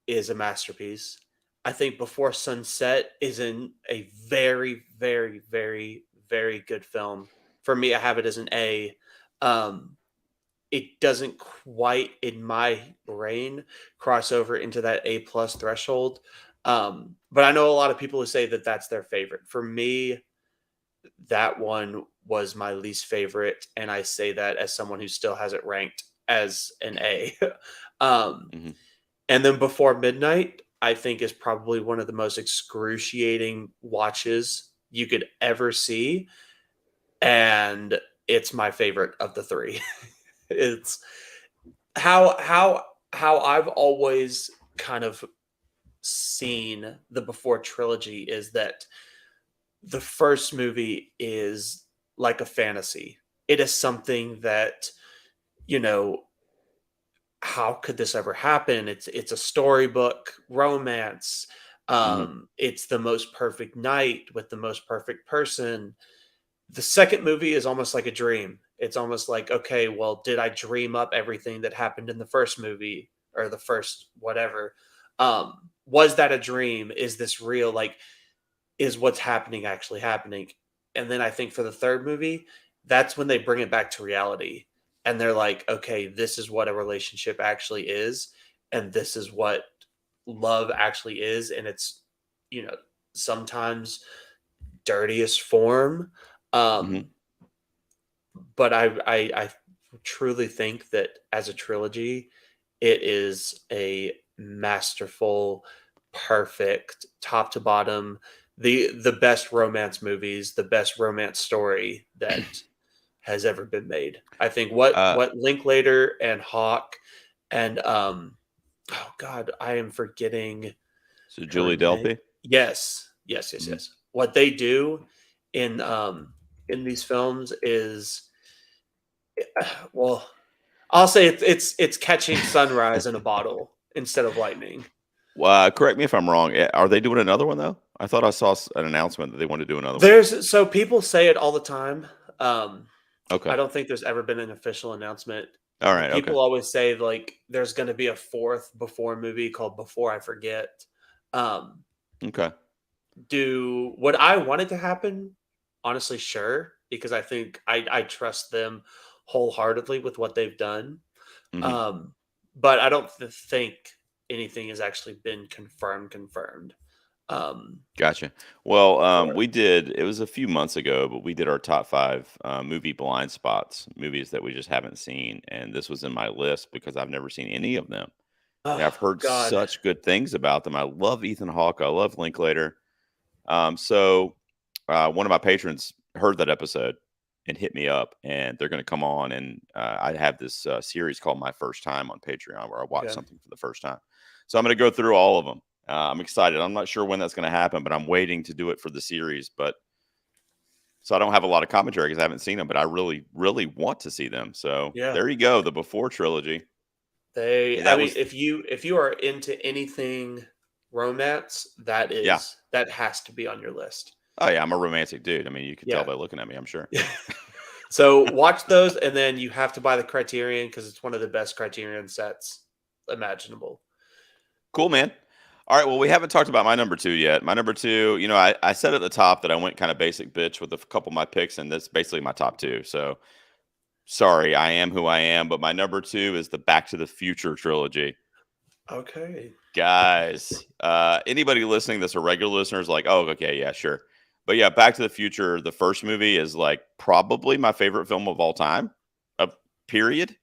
is a masterpiece. I think Before Sunset is in a very very very very good film. For me, I have it as an A. Um, it doesn't quite in my brain cross over into that A plus threshold. But I know a lot of people who say that that's their favorite. For me, that one was my least favorite, and I say that as someone who still has it ranked as an A. um, Hmm. and then Before Midnight, I think is probably one of the most excruciating watches you could ever see, and it's my favorite of the three. It's how I've always kind of seen the Before trilogy is that the first movie is like a fantasy. It is something that, you know, how could this ever happen? It's a storybook romance. Hmm. It's the most perfect night with the most perfect person. The second movie is almost like a dream. It's almost like, okay, well, did I dream up everything that happened in the first movie or the first whatever? Was that a dream? Is this real? Like, is what's happening actually happening? And then I think for the third movie, that's when they bring it back to reality. And they're like, okay, this is what a relationship actually is. And this is what love actually is. And it's, you know, sometimes dirtiest form. Hmm. Um, but I truly think that as a trilogy, it is a masterful, perfect, top to bottom, the best romance movies, the best romance story that has ever been made. I think uh, what Linklater and Hawk and oh god, I am forgetting so her Julie name. Delpy. Yes, yes, yes, Hmm. yes. What they do in these films is well. I'll say it's catching sunrise in a bottle instead of lightning. Correct me if I'm wrong. Are they doing another one though? I thought I saw an announcement that they want to do another one. So people say it all the time. Okay. I don't think there's ever been an official announcement. All The right. Okay. people always say like there's going to be a fourth Before movie called Before I Forget. Um, Okay. do what I wanted to happen? Honestly, sure, because I think I trust them wholeheartedly with what they've done. Hmm. Um, but I don't think anything has actually been confirmed. Um, Gotcha. Well, for it. we did. It was a few months ago, but we did our top five movie blind spots, movies that we just haven't seen, and this was in my list because I've never seen any of them, and I've Oh heard God, such good things about them. I love Ethan Hawke. I love Linklater. So one of my patrons heard that episode and hit me up, and they're going to come on. And I have this series called My First Time on Patreon where I watch okay, something for the first time. So I'm going to go through all of them. I'm excited. I'm not sure when that's going to happen, but I'm waiting to do it for the series. But so I don't have a lot of commentary because I haven't seen them, but I really, really want to see them. So yeah. there you go, the Before trilogy. They, And I that mean, was, if you are into anything romance, yeah. that has to be on your list. Oh yeah, I'm a romantic dude. I mean, you could tell Yeah. by looking at me, I'm sure. So watch those, and then you have to buy the Criterion because it's one of the best Criterion sets imaginable. Cool, man. All right. Well, we haven't talked about my number two yet. My number two, I said at the top that I went kind of basic bitch with a couple of my picks, and that's basically my top two. So sorry, I am who I am. But my number two is the Back to the Future trilogy. Okay. Guys, anybody listening that's a regular listener is like, oh, okay, yeah, sure. But yeah, Back to the Future, the first movie is like probably my favorite film of all time, period.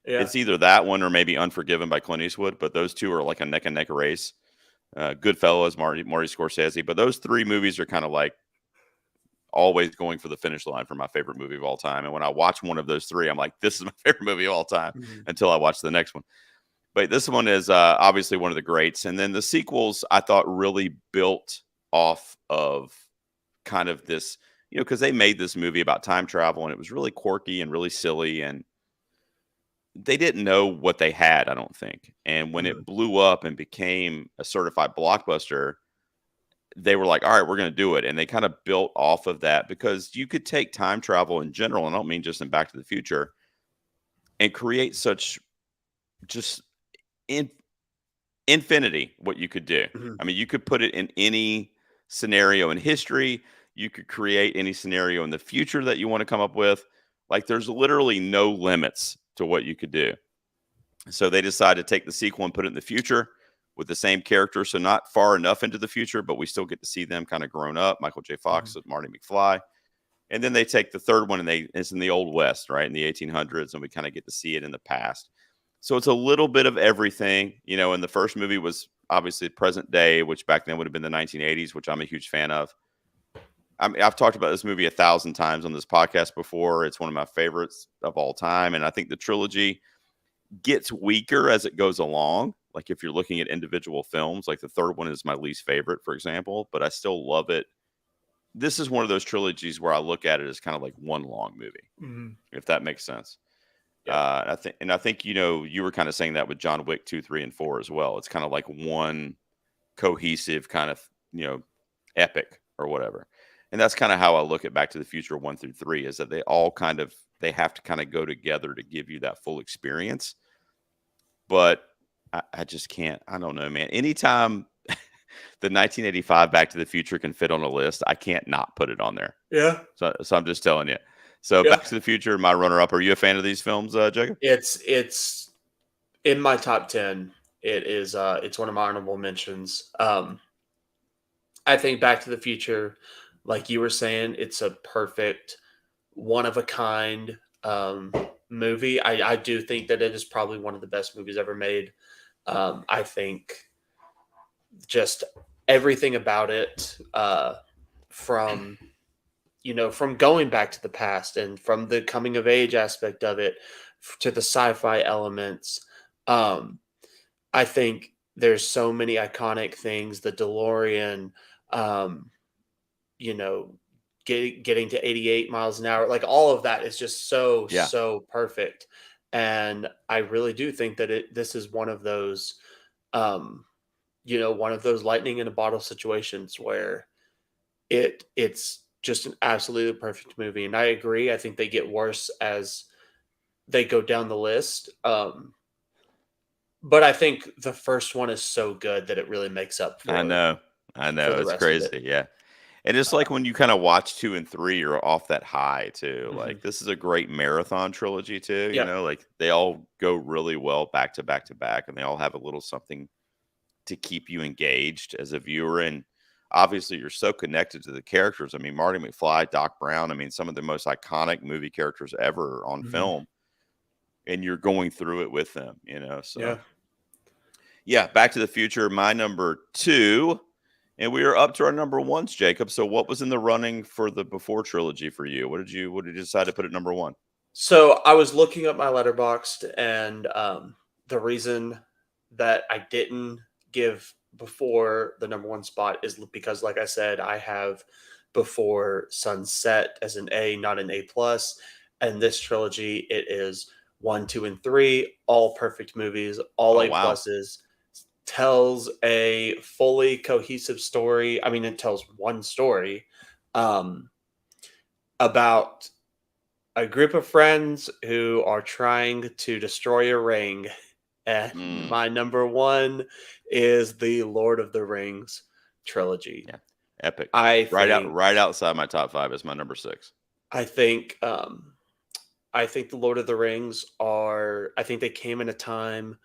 Yeah. It's either that one or maybe Unforgiven by Clint Eastwood, but those two are like a neck and neck race. Goodfellas, Marty Scorsese, but those three movies are kind of like always going for the finish line for my favorite movie of all time. And when I watch one of those three, I'm like, this is my favorite movie of all time Mhm. until I watch the next one. But this one is obviously one of the greats. And then the sequels, I thought really built off of kind of this, because they made this movie about time travel and it was really quirky and really silly. And they didn't know what they had, I don't think. And when Mhm. it blew up and became a certified blockbuster, they were like, all right, we're going to do it. And they kind of built off of that because you could take time travel in general, and I don't mean just in Back to the Future, and create such just in infinity what you could do. Mhm. I mean, you could put it in any scenario in history. You could create any scenario in the future that you want to come up with. Like, there's literally no limits to what you could do. So they decided to take the sequel and put it in the future with the same character. So not far enough into the future, but we still get to see them kind of grown up. Michael J. Mhm. Fox, Marty McFly. And then they take the third one and it's in the old West, right? In the 1800s. And we kind of get to see it in the past. So it's a little bit of everything, and the first movie was obviously present day, which back then would have been the 1980s, which I'm a huge fan of. I mean, I've talked about this movie 1,000 times on this podcast before. It's one of my favorites of all time. And I think the trilogy gets weaker as it goes along. Like if you're looking at individual films, like the third one is my least favorite, for example, but I still love it. This is one of those trilogies where I look at it as kind of like one long movie, Mhm. if that makes sense. Yeah. I think you were kind of saying that with John Wick 2, 3, and 4 as well. It's kind of like one cohesive kind of epic or whatever. And that's kind of how I look at Back to the Future 1 through 3 is that they have to kind of go together to give you that full experience. But I just can't. I don't know, man. Anytime the 1985 Back to the Future can fit on a list, I can't not put it on there. Yeah. So I'm just telling you. So Yeah. Back to the Future, my runner up. Are you a fan of these films, Jacob? It's in my top 10. It's one of my honorable mentions. I think Back to the Future, like you were saying, it's a perfect one of a kind movie. I do think that it is probably one of the best movies ever made. I think just everything about it, from from going back to the past and from the coming of age aspect of it to the sci-fi elements. Um, I think there's so many iconic things. The DeLorean, um, you know, getting to 88 miles an hour, like all of that is just so Yeah. so perfect. And I really do think that this is one of those, um, one of those lightning in a bottle situations where it's just an absolutely perfect movie. And I agree. I think they get worse as they go down the list. But I think the first one is so good that it really makes up I for know. I know. the It's rest of it. crazy. Yeah. And it's like when you kind of watch 2 and 3, you're off that high too. Mhm. Like this is a great marathon trilogy too, Yeah. like they all go really well back to back to back and they all have a little something to keep you engaged as a viewer. And obviously you're so connected to the characters. I mean, Marty McFly, Doc Brown, I mean, some of the most iconic movie characters ever on Mhm. film, and you're going through it with them. So Yeah. yeah, Back to the Future, my number 2. And we are up to our number 1s, Jacob. So what was in the running for the before trilogy for you? What did you decide to put at number 1? So I was looking up my letterboxd, and the reason that I didn't give before the number one spot is because, like I said, I have before Sunset as an A, not an A plus, and this trilogy it is one, two, and three, all perfect movies, all Oh, A wow. pluses. Tells a fully cohesive story. I mean, it tells one story um, about a group of friends who are trying to destroy a ring. And Mm, my number one is the Lord of the Rings trilogy. yeah. Epic. I Right out think, right outside my top 5 is my number 6. I think, I think the Lord of the Rings are. I think they came in a time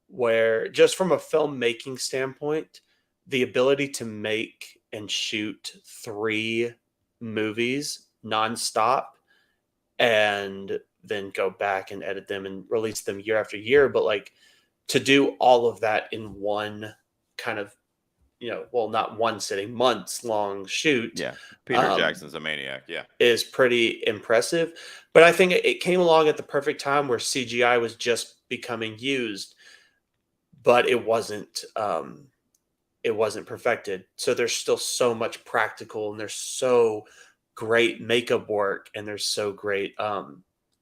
where, just from a filmmaking standpoint, the ability to make and shoot three movies nonstop and then go back and edit them and release them year after year. But like to do all of that in one kind of, well, not one sitting, months long shoot, Yeah. Peter um, Jackson's a maniac. Yeah. is pretty impressive. But I think it came along at the perfect time where CGI was just becoming used, but it wasn't perfected. So there's still so much practical, and there's so great makeup work, and there's so great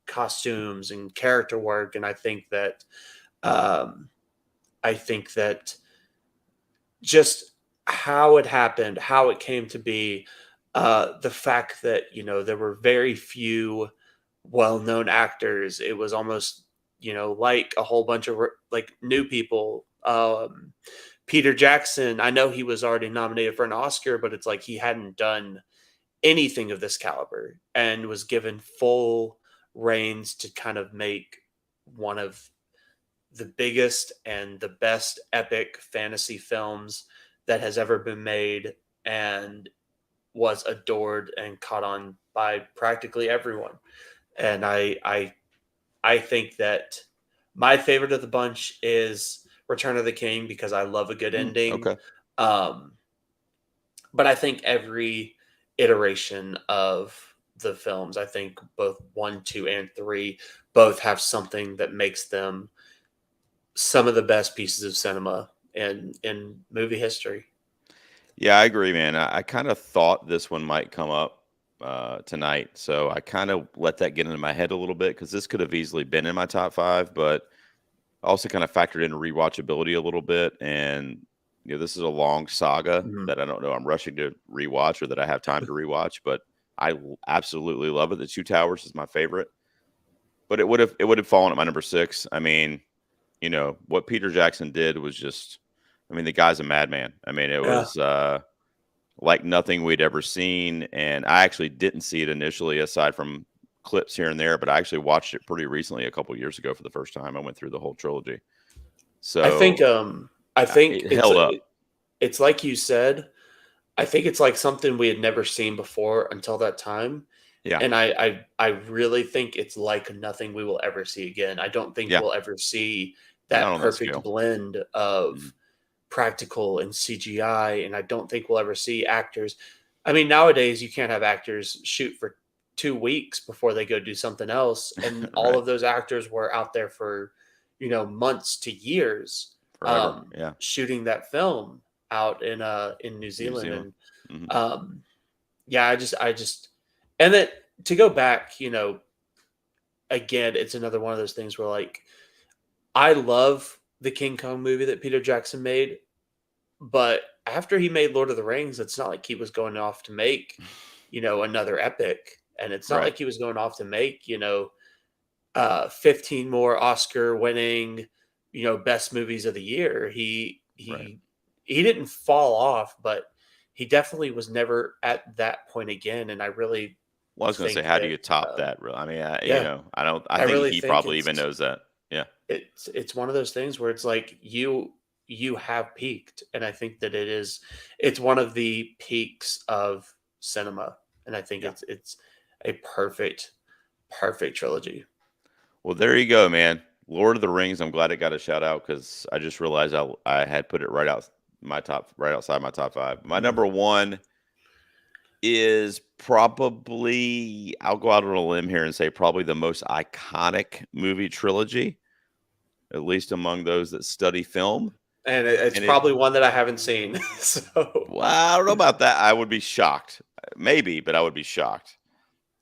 costumes and character work. And um, I think that just how it happened, how it came to be, the fact that there were very few well-known actors. It was almost like a whole bunch of like new people. Peter Jackson, I know he was already nominated for an Oscar, but it's like he hadn't done anything of this caliber and was given full reins to kind of make one of the biggest and the best epic fantasy films that has ever been made, and was adored and caught on by practically everyone. And I think that my favorite of the bunch is Return of the King because I love a good ending. Okay. Um, but I think every iteration of the films, I think both one, two, and three, both have something that makes them some of the best pieces of cinema in movie history. Yeah, I agree, man. I kind of thought this one might come up tonight, so I kind of let that get into my head a little bit because this could have easily been in my top 5, but I also kind of factored in rewatchability a little bit. And this is a long saga Mhm. that I don't know I'm rushing to rewatch or that I have time to rewatch, but absolutely love it. The Two Towers is my favorite, but it would have fallen at my number 6. I mean, what Peter Jackson did was just, I mean, the guy's a madman. I mean, it Yeah. was like nothing we'd ever seen. And I actually didn't see it initially, aside from clips here and there, but I actually watched it pretty recently, a couple years ago for the first time. I went through the whole trilogy. I think So I think it held up. it's like you said. I think it's like something we had never seen before until that time. Yeah. And I really think it's like nothing we will ever see again. I don't think Yeah. we'll ever see Not that on that perfect scale. blend Mhm. of practical and CGI, and I don't think we'll ever see actors. I mean, nowadays you can't have actors shoot for 2 weeks before they go do something else, and all Right. of those actors were out there for months to years, Forever. Yeah. shooting that film out in New New Zealand. Zealand. And Hmm. um, yeah, I just, and then to go back, again, it's another one of those things where like I love the King Kong movie that Peter Jackson made, but after he made Lord of the Rings, it's not like he was going off to make, another epic. And it's not Right. like he was going off to make, 15 more Oscar winning, best movies of the year. He Right. he he didn't fall off, but he definitely was never at that point again. And I really Well, I was going to say, think how do that you top that? I mean, yeah, I don't. I I think really he think probably even it's knows that. Yeah. it's one of those things where it's like you have peaked, and I think that it's one of the peaks of cinema, and I think Yeah. it's a perfect trilogy. Well, there you go, man. Lord of the Rings. I'm glad it got a shout out because I just realized I had put it right outside my top five. My Mhm. number one is probably, I'll go out on a limb here and say probably the most iconic movie trilogy, at least among those that study film. And it's And it, probably one that I haven't seen. So, well, I don't know about that. I would be shocked. Maybe, but I would be shocked.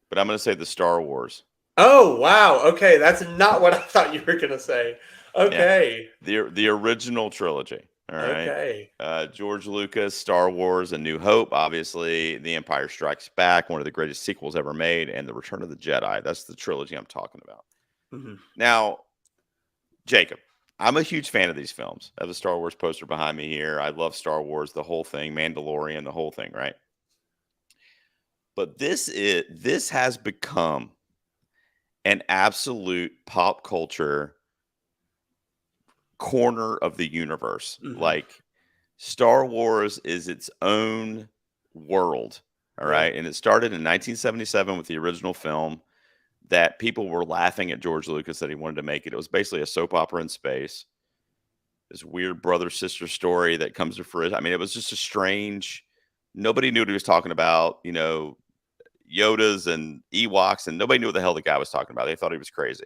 But I'm going to say the Star Wars. oh wow, okay, that's not what I thought you were gonna say. Yeah. Okay, The original trilogy. All right. okay. George Lucas, Star Wars, A New Hope, obviously, The Empire Strikes Back, one of the greatest sequels ever made, and The Return of the Jedi. That's the trilogy I'm talking about. Mhm. Now, Jacob, I'm a huge fan of these films. I have a Star Wars poster behind me here. I love Star Wars, the whole thing, Mandalorian, the whole thing, right? But this has become an absolute pop culture corner of the universe. Mhm. Like Star Wars is its own world, all Yeah. right? And it started in 1977 with the original film that people were laughing at George Lucas that he wanted to make it. It was basically a soap opera in space. This weird brother sister story that comes to fruition. I mean, it was just a strange. Nobody knew what he was talking about. Yodas and Ewoks, and nobody knew what the hell the guy was talking about. They thought he was crazy.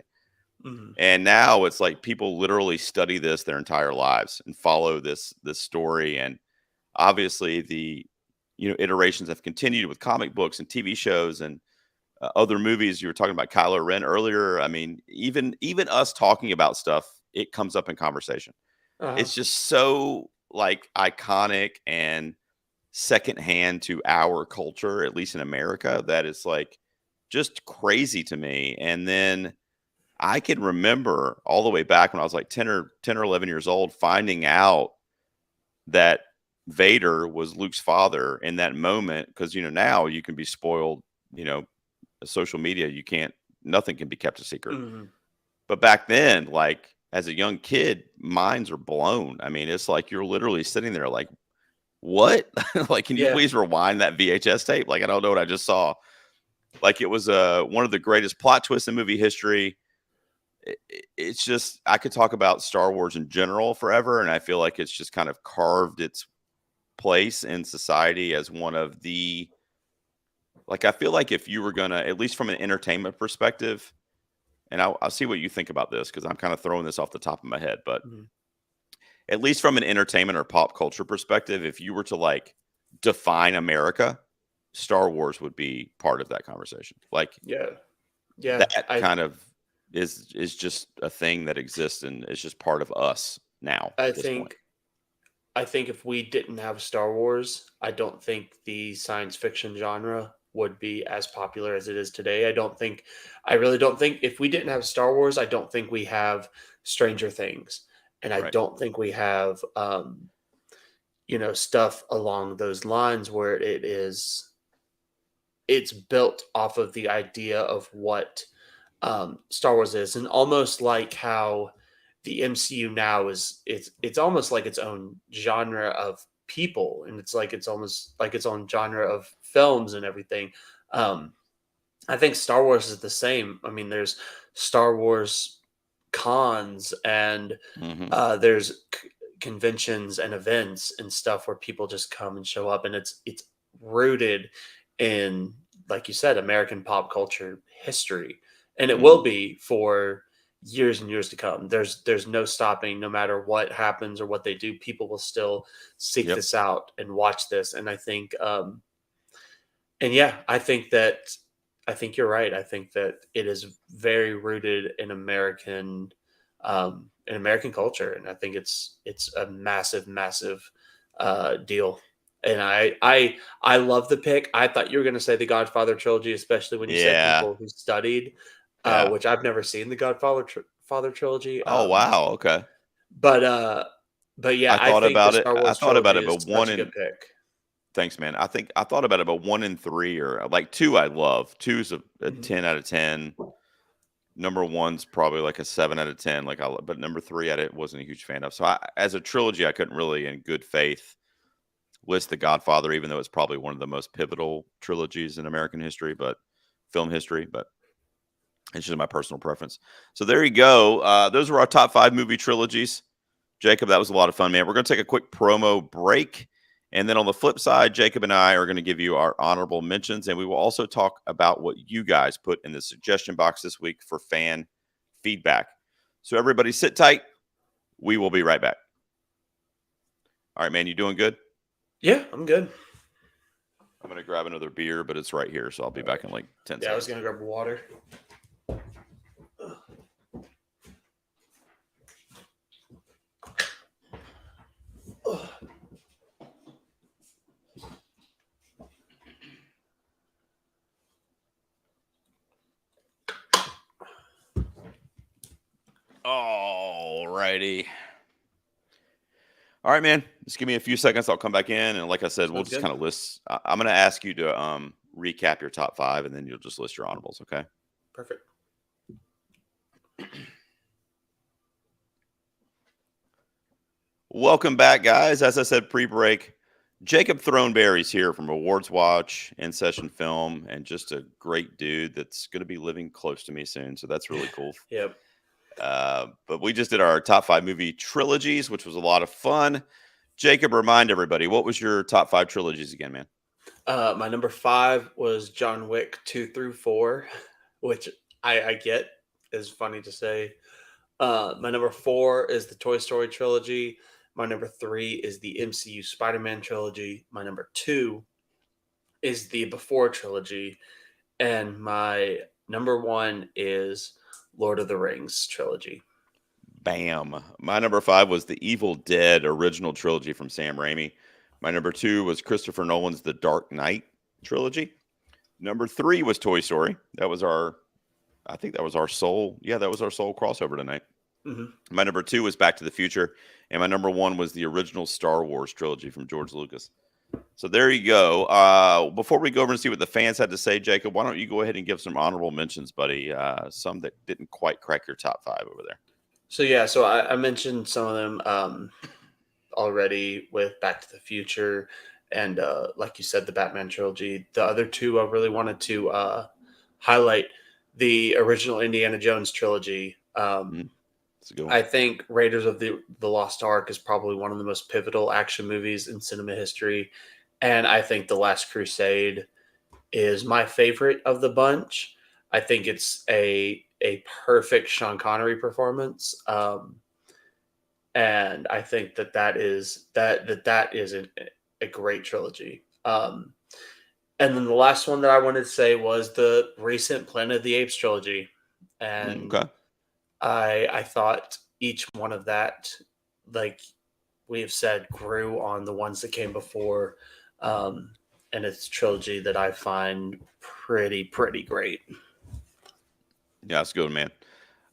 Mhm. And now it's like people literally study this their entire lives and follow this story. And obviously, the iterations have continued with comic books and TV shows and other movies. You were talking about Kylo Ren earlier. I mean, even us talking about stuff, it comes up in conversation. Uh-huh. It's just so like iconic and secondhand to our culture, at least in America, that it's like just crazy to me. And then I can remember all the way back when I was like 10 or 11 years old, finding out that Vader was Luke's father in that moment. Because now you can be spoiled. You know, social media, you can't. Nothing can be kept a secret. Mhm. But back then, like as a young kid, minds are blown. I mean, it's like you're literally sitting there like, what? Like, can you Yeah. please rewind that VHS tape? Like, I don't know what I just saw. Like, it was one of the greatest plot twists in movie history. It's just, I could talk about Star Wars in general forever, and I feel like it's just kind of carved its place in society as one of the, like, I feel like if you were gonna, at least from an entertainment perspective, and I'll see what you think about this because I'm kind of throwing this off the top of my head, but Mhm. at least from an entertainment or pop culture perspective, if you were to like define America, Star Wars would be part of that conversation. Like Yeah. Yeah. that kind of is just a thing that exists and is just part of us now I at this point. think I think if we didn't have Star Wars, I don't think the science fiction genre would be as popular as it is today. I really don't think if we didn't have Star Wars, I don't think we have Stranger Things. And I Right. don't think we have, stuff along those lines where it's built off of the idea of what Star Wars is, and almost like how the MCU now it's almost like its own genre of people, and it's almost like its own genre of films and everything. Um, I think Star Wars is the same. I mean, there's Star Wars cons and Hmm. there's conventions and events and stuff where people just come and show up, and it's rooted in, like you said, American pop culture history, and it Hmm. will be for years and years to come. There's no stopping. No matter what happens or what they do, people will still seek Yep. this out and watch this. And I think, and yeah, I think that. I think you're right. I think that it is very rooted in American culture, and I think it's a massive, massive deal. And I love the pick. I thought you were going to say the Godfather trilogy, especially when you said Yeah. people who studied, Yeah. which I've never seen the Father trilogy. Oh, wow. Okay. But uh, but yeah, I I thought think the about it. Star I Wars thought about trilogy it, is but such one a in good pick. thanks, man. I thought about it, but 1 and 3 are like 2 I love. 2's a Mhm. 10 out of 10. Number 1's probably like a 7 out of 10. But number 3 wasn't a huge fan of. So as a trilogy, I couldn't really in good faith list The Godfather, even though it's probably one of the most pivotal trilogies in American history, but film history. But it's just my personal preference. So there you go. Those were our top 5 movie trilogies. Jacob, that was a lot of fun, man. We're going to take a quick promo break. And then on the flip side, Jacob and I are going to give you our honorable mentions. And we will also talk about what you guys put in the suggestion box this week for fan feedback. So everybody sit tight. We will be right back. All right, man. You doing good? Yeah, I'm good. I'm going to grab another beer, but it's right here. So I'll be All back right. in like 10 Yeah, I was seconds. gonna grab water. All righty. All right, man. Just give me a few seconds. I'll come back in, and like I said, we'll Sounds just good. kind of list. I'm going to ask you to recap your top 5, and then you'll just list your honorables. Okay. Perfect. Welcome back, guys. As I said pre-break, Jacob Throneberry's here from Awards Watch, In Session Film, and just a great dude that's going to be living close to me soon. So that's really cool. Yep. But we just did our top 5 movie trilogies, which was a lot of fun. Jacob, remind everybody, what was your top 5 trilogies again, man? My number 5 was John Wick 2 through 4, which I get is funny to say. My number 4 is the Toy Story trilogy. My number 3 is the MCU Spider-Man trilogy. My number 2 is the Before trilogy, and my number 1 is Lord of the Rings trilogy. Bam. My number 5 was the Evil Dead original trilogy from Sam Raimi. My number 2 was Christopher Nolan's The Dark Knight trilogy. Number 3 was Toy Story. I think that was our sole, yeah, that was our sole crossover tonight. Mm-hmm. My number 2 was Back to the Future, and my number 1 was the original Star Wars trilogy from George Lucas. So there you go. Before we go over and see what the fans had to say, Jacob, why don't you go ahead and give some honorable mentions, buddy? Some that didn't quite crack your top 5 over there. So I mentioned some of them already with Back to the Future and like you said, the Batman trilogy. The other two I really wanted to highlight the original Indiana Jones trilogy. That's a good one. I think Raiders of the Lost Ark is probably one of the most pivotal action movies in cinema history, and I think The Last Crusade is my favorite of the bunch. I think it's a perfect Sean Connery performance, and I think that is a great trilogy. And then the last one that I wanted to say was the recent Planet of the Apes trilogy, and Okay. I thought each one of that, like we have said, grew on the ones that came before, um, and it's a trilogy that I find pretty great. Yeah, that's a good one, man.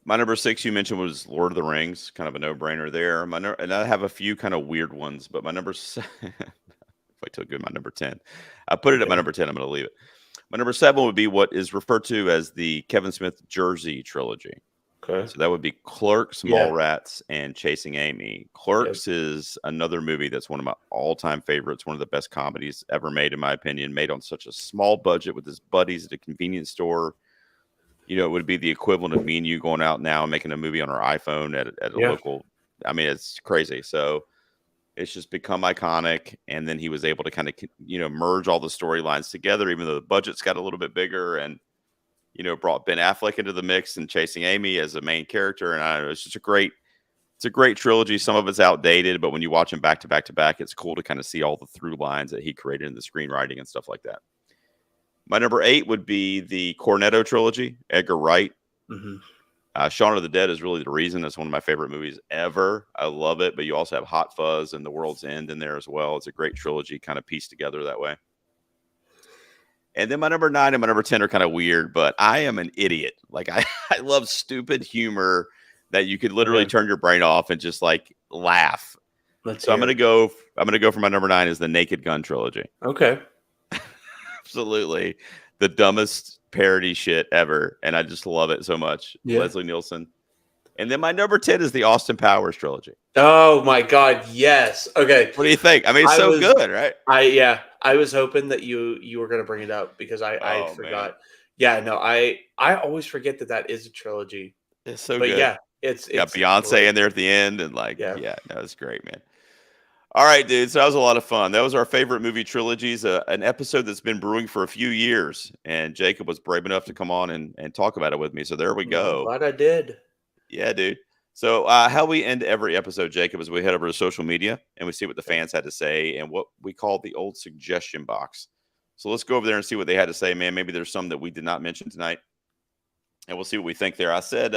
My number 6 you mentioned was Lord of the Rings, kind of a no-brainer there. And I have a few kind of weird ones, but my number wait till I get my number 10. I put it at my Yeah. number 10. I'm going to leave it. My number 7 would be what is referred to as the Kevin Smith Jersey trilogy. Okay. So that would be Clerks, Yeah. Mallrats, and Chasing Amy. Yep. Clerks is another movie that's one of my all-time favorites, one of the best comedies ever made, in my opinion, made on such a small budget with his buddies at a convenience store. You know, it would be the equivalent of me and you going out now and making a movie on our iPhone at a Yeah. local. I mean, it's crazy. So it's just become iconic. And then he was able to kind of, merge all the storylines together, even though the budget's got a little bit bigger, and, brought Ben Affleck into the mix and Chasing Amy as a main character. And I don't know, it's just it's a great trilogy. Some of it's outdated, but when you watch them back to back to back, it's cool to kind of see all the through lines that he created in the screenwriting and stuff like that. My number 8 would be the Cornetto trilogy, Edgar Wright. Hmm. Shaun of the Dead is really the reason. It's one of my favorite movies ever. I love it. But you also have Hot Fuzz and The World's End in there as well. It's a great trilogy, kind of pieced together that way. And then my number 9 and my number 10 are kind of weird, but I am an idiot. Like I love stupid humor that you could literally Okay. turn your brain off and just like laugh. Let's So I'm hear gonna it. go. I'm gonna go for my number 9 is the Naked Gun trilogy. Okay. Absolutely, the dumbest parody shit ever, and I just love it so much. Yeah. Leslie Nielsen. And then my number 10 is the Austin Powers trilogy. Oh my God. Yes. Okay. What do you think? I mean, it's I so was good, right? I was hoping that you were gonna bring it up because I Oh man, forgot. Yeah, no, I always forget that that is a trilogy. it's so But good. yeah, Got it's Beyonce really in there at the end, and like, yeah. yeah, that was great, man. All right, dude. So that was a lot of fun. That was our favorite movie trilogies, an episode that's been brewing for a few years. And Jacob was brave enough to come on and talk about it with me. So there we Well, I'm go. glad I did. Yeah, dude. So how we end every episode, Jacob, is we head over to social media and we see what the fans had to say and what we call the old suggestion box. So let's go over there and see what they had to say, man. Maybe there's some that we did not mention tonight. And we'll see what we think there. I said,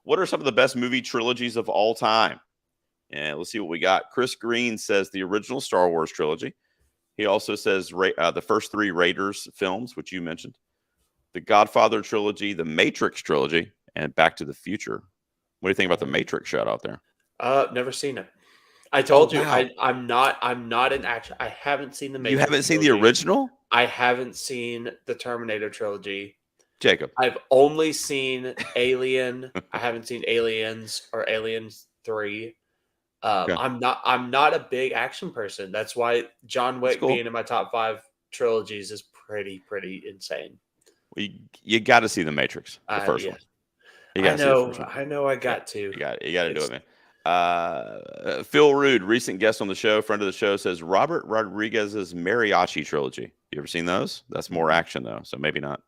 what are some of the best movie trilogies of all time? And let's see what we got. Chris Green says the original Star Wars trilogy. He also says the first 3 Raiders films, which you mentioned, the Godfather trilogy, the Matrix trilogy, and Back to the Future. What do you think about the Matrix shout out there? Never seen it. I Oh told you wow, I'm not an action. I haven't seen the you Matrix haven't seen the trilogy. original, I haven't seen the Terminator trilogy. Jacob? I've only seen Alien. I haven't seen Aliens or Aliens 3. Okay, I'm not a big action person. That's why John that's Wick cool. being in my top 5 trilogies is pretty insane. Well, you got to see the Matrix, the first Yeah. one. You got to see the first one. I know I Yeah, got to. you got to do it, It's man. Phil Rude, recent guest on the show, friend of the show, says Robert Rodriguez's Mariachi trilogy. You ever seen those? That's more action though, so maybe not.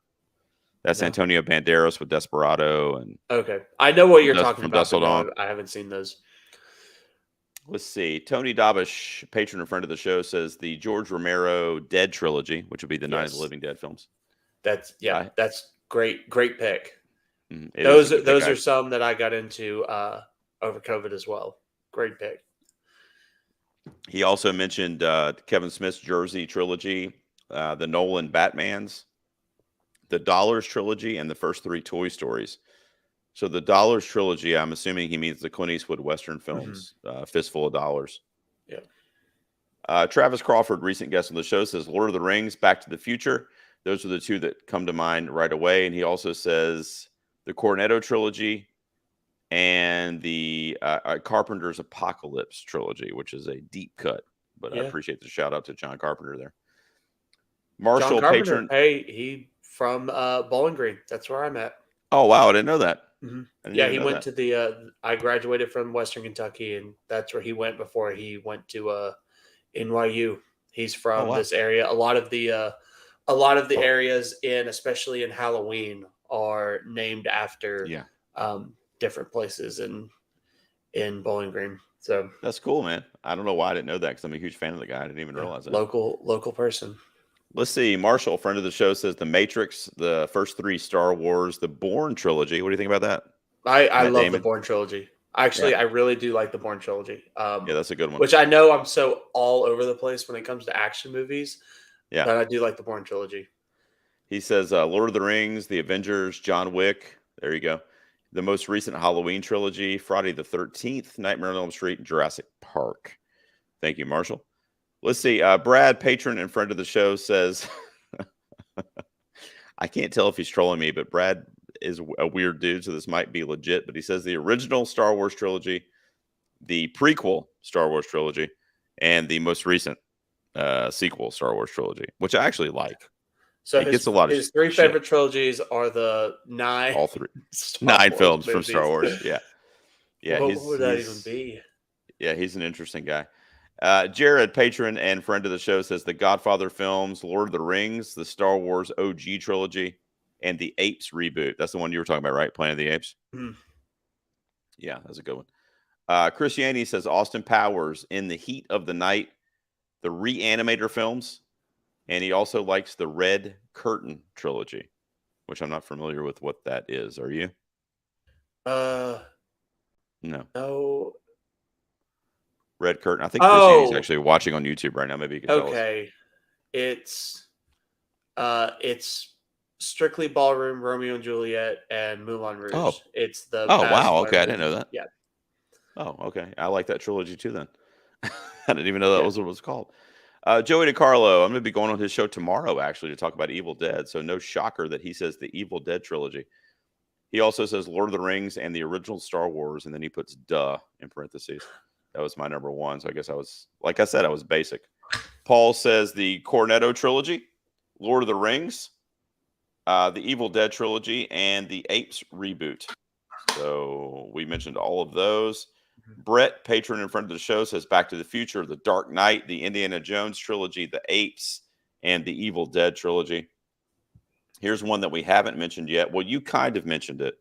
That's no. Antonio Banderas with Desperado and Okay. I know what you're talking from about, Dusk but Till no, Dawn. I haven't seen those. Let's see. Tony Dabish, patron and friend of the show, says the George Romero Dead trilogy, which would be the Night of the Yes. Living Dead films. That's great pick. It is a good pick. Those are some that I got into over COVID as well. Great pick. He also mentioned Kevin Smith's Jersey trilogy, the Nolan Batmans, the Dollars trilogy, and the first 3 Toy Stories. So the Dollars trilogy, I'm assuming he means the Clint Eastwood Western films, Fistful of Dollars. Yeah. Travis Crawford, recent guest on the show, says Lord of the Rings, Back to the Future. Those are the 2 that come to mind right away. And he also says the Cornetto trilogy and the Carpenter's Apocalypse trilogy, which is a deep cut. But I Yeah. appreciate the shout out to John Carpenter there. John Marshall, Carpenter. patron. Hey, he from Bowling Green. That's where I'm at. Oh, wow. I didn't know that. Hmm. I didn't Yeah, even he know went that. to the. I graduated from Western Kentucky, and that's where he went before he went to NYU. He's Oh, from wow. this area. A lot of the areas in, especially in Halloween, are named after Yeah. different places in Bowling Green. So That's cool, man. I don't know why I didn't know that because I'm a huge fan of the guy. I didn't even yeah, realize that. local person. Let's see. Marshall, friend of the show, says The Matrix, the first 3 Star Wars, the Bourne trilogy. What do you think about that? I Matt love the Damon. Bourne trilogy. Yeah. Actually, I really do like the Bourne trilogy. Yeah, that's a good one. Which I know I'm so all over the place when it comes to action movies, Yeah. but I do like the Bourne trilogy. He says Lord of the Rings, The Avengers, John Wick. There you go. The most recent Halloween trilogy, Friday the 13th, Nightmare on Elm Street, and Jurassic Park. Thank you, Marshall. Let's see. Brad, patron and friend of the show, says, I can't tell if he's trolling me, but Brad is a weird dude, so this might be legit. But he says the original Star Wars trilogy, the prequel Star Wars trilogy, and the most recent sequel Star Wars trilogy, which I actually like. So It gets a lot of his 3 shit. favorite trilogies are the 9 All 3. Star 9 Wars films from movies. Star Wars. Yeah. Yeah. What would that even be? Yeah, he's an interesting guy. Jared, patron and friend of the show, says the Godfather films, Lord of the Rings, the Star Wars OG trilogy, and the Apes reboot. That's the one you were talking about, right? Planet of the Apes. Mhm. Yeah, that's a good one. Chris Yanni says Austin Powers, In the Heat of the Night, the Reanimator films, And he also likes the Red Curtain trilogy, which I'm not familiar with what that is. Are you? Uh, No. no. Red Curtain. I think Chrissy's Oh, actually watching on YouTube right now. Maybe you could tell us. okay. It's it's strictly ballroom, Romeo and Juliet, and Moulin Rouge. Oh. It's the Oh, Baz wow. Okay. I didn't Luhrmann. know that. Yeah, Oh, okay. I like that trilogy too then. I didn't even know that yeah. was what it was called. Joey DiCarlo, I'm going to be going on his show tomorrow, actually, to talk about Evil Dead. So no shocker that he says the Evil Dead trilogy. He also says Lord of the Rings and the original Star Wars, and then he puts duh in parentheses. That was my number one. So I guess I was, like I said, I was basic. Paul says the Cornetto trilogy, Lord of the Rings, the Evil Dead trilogy, and the Apes reboot. So we mentioned all of those. Brett, patron and friend of the show, says Back to the Future, The Dark Knight, the Indiana Jones trilogy, The Apes, and the Evil Dead trilogy. Here's one that we haven't mentioned yet. Well, you kind of mentioned it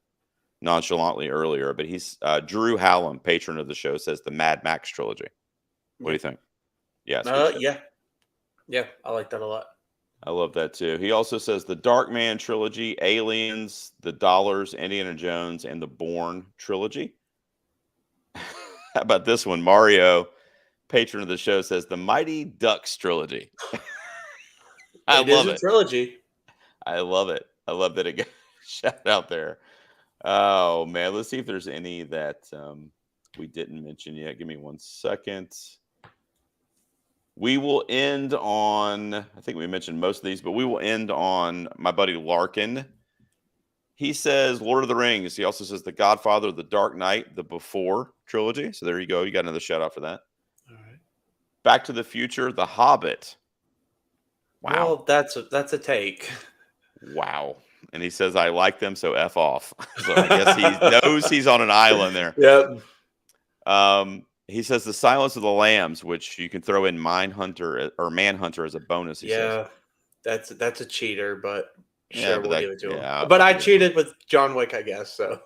nonchalantly earlier, but he's Drew Hallam, patron of the show, says the Mad Max trilogy. What do Yeah. you think? Yeah, it's good shit. Yeah. Yeah, I like that a lot. I love that too. He also says the Dark Man trilogy, Aliens, The Dollars, Indiana Jones, and the Bourne trilogy. How about this one? Mario, patron of the show, says the Mighty Ducks trilogy. I It is love a it. trilogy. I love it. I love that it got shout out there. Oh man, let's see if there's any that we didn't mention yet. Give me 1 second. We will end on, I think we mentioned most of these, but we will end on my buddy Larkin. He says Lord of the Rings. He also says The Godfather, The Dark Knight, The Before trilogy. So there you go. You got another shout out for that. All right. Back to the Future, The Hobbit. Wow. Well, that's a take. Wow. And he says, I like them, so F off. So I guess he knows he's on an island there. Yep. He says The Silence of the Lambs, which you can throw in Mindhunter or Manhunter as a bonus, he says. Yeah, that's a cheater, but Yeah, sure, but we'll give it to him. yeah, But I'll I give it. cheated with John Wick, I guess. So.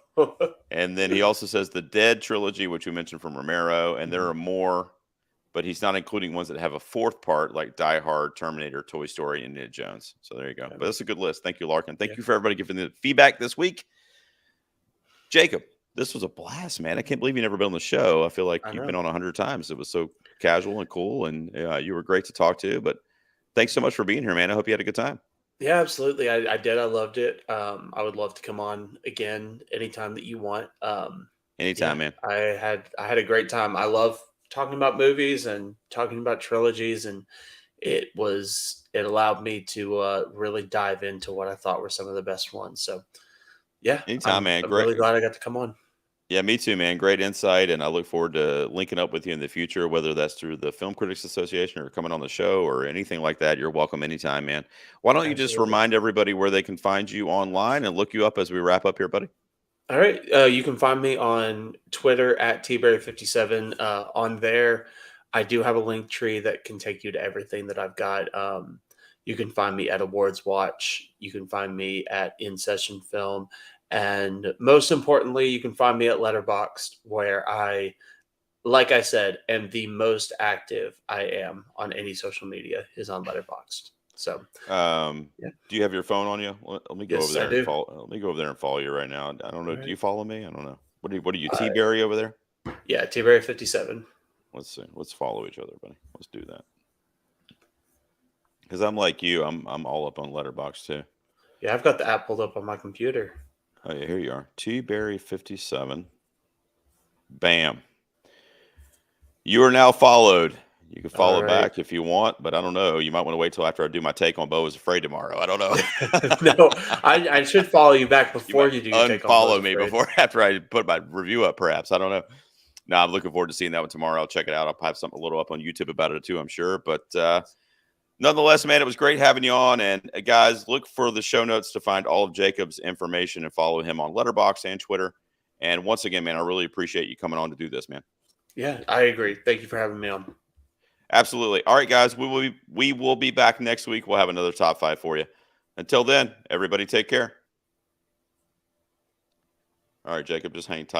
And then he also says the Dead trilogy, which we mentioned from Romero, and there are more, but he's not including ones that have a fourth part like Die Hard, Terminator, Toy Story, and Indiana Jones. So there you go. But that's a good list. Thank you, Larkin. Thank you for everybody giving the feedback this week. Jacob, this was a blast, man. I can't believe you never been on the show. I feel like you've been on 100 times. It was so casual and cool, and you were great to talk to. But thanks so much for being here, man. I hope you had a good time. Yeah, absolutely. I did. I loved it. I would love to come on again anytime that you want. Anytime, man. I had a great time. I love talking about movies and talking about trilogies, and it allowed me to really dive into what I thought were some of the best ones. So yeah, Anytime, man. I'm Great. really glad I got to come on. Yeah, me too, man. Great insight, and I look forward to linking up with you in the future, whether that's through the Film Critics Association or coming on the show or anything like that. You're welcome anytime, man. Why don't you just Absolutely. remind everybody where they can find you online and look you up as we wrap up here, buddy? All right. You can find me on Twitter at tberry57. On there, I do have a link tree that can take you to everything that I've got. You can find me at Awards Watch. You can find me at In Session Film. And most importantly, you can find me at Letterboxd, where like I said, am the most active I am on any social media is on Letterboxd. So, yeah. Do you have your phone on you? Let me go Yes, over there I and do. follow. Let me go over there and follow you right now. I don't know. All Do you right. follow me? I don't know. What are you, T-Berry over there? Yeah, tberry57. Let's see. Let's follow each other, buddy. Let's do that. Because I'm like you. I'm all up on Letterboxd too. Yeah, I've got the app pulled up on my computer. Oh yeah, here you are. Tberry57. Bam. You are now followed. You can follow back if you want, but I don't know. You might want to wait till after I do my take on Beau is Afraid tomorrow. I don't know. No, I should follow you back before you do your take on Beau unfollow is me Afraid. before after I put my review up, perhaps. I don't know. No, I'm looking forward to seeing that one tomorrow. I'll check it out. I'll have something a little up on YouTube about it too, I'm sure. But nonetheless, man, it was great having you on. And guys, look for the show notes to find all of Jacob's information and follow him on Letterboxd and Twitter. And once again, man, I really appreciate you coming on to do this, man. Yeah, I agree. Thank you for having me on. Absolutely. All right, guys, we will be back next week. We'll have another top 5 for you. Until then, everybody take care. All right, Jacob, just hang tight.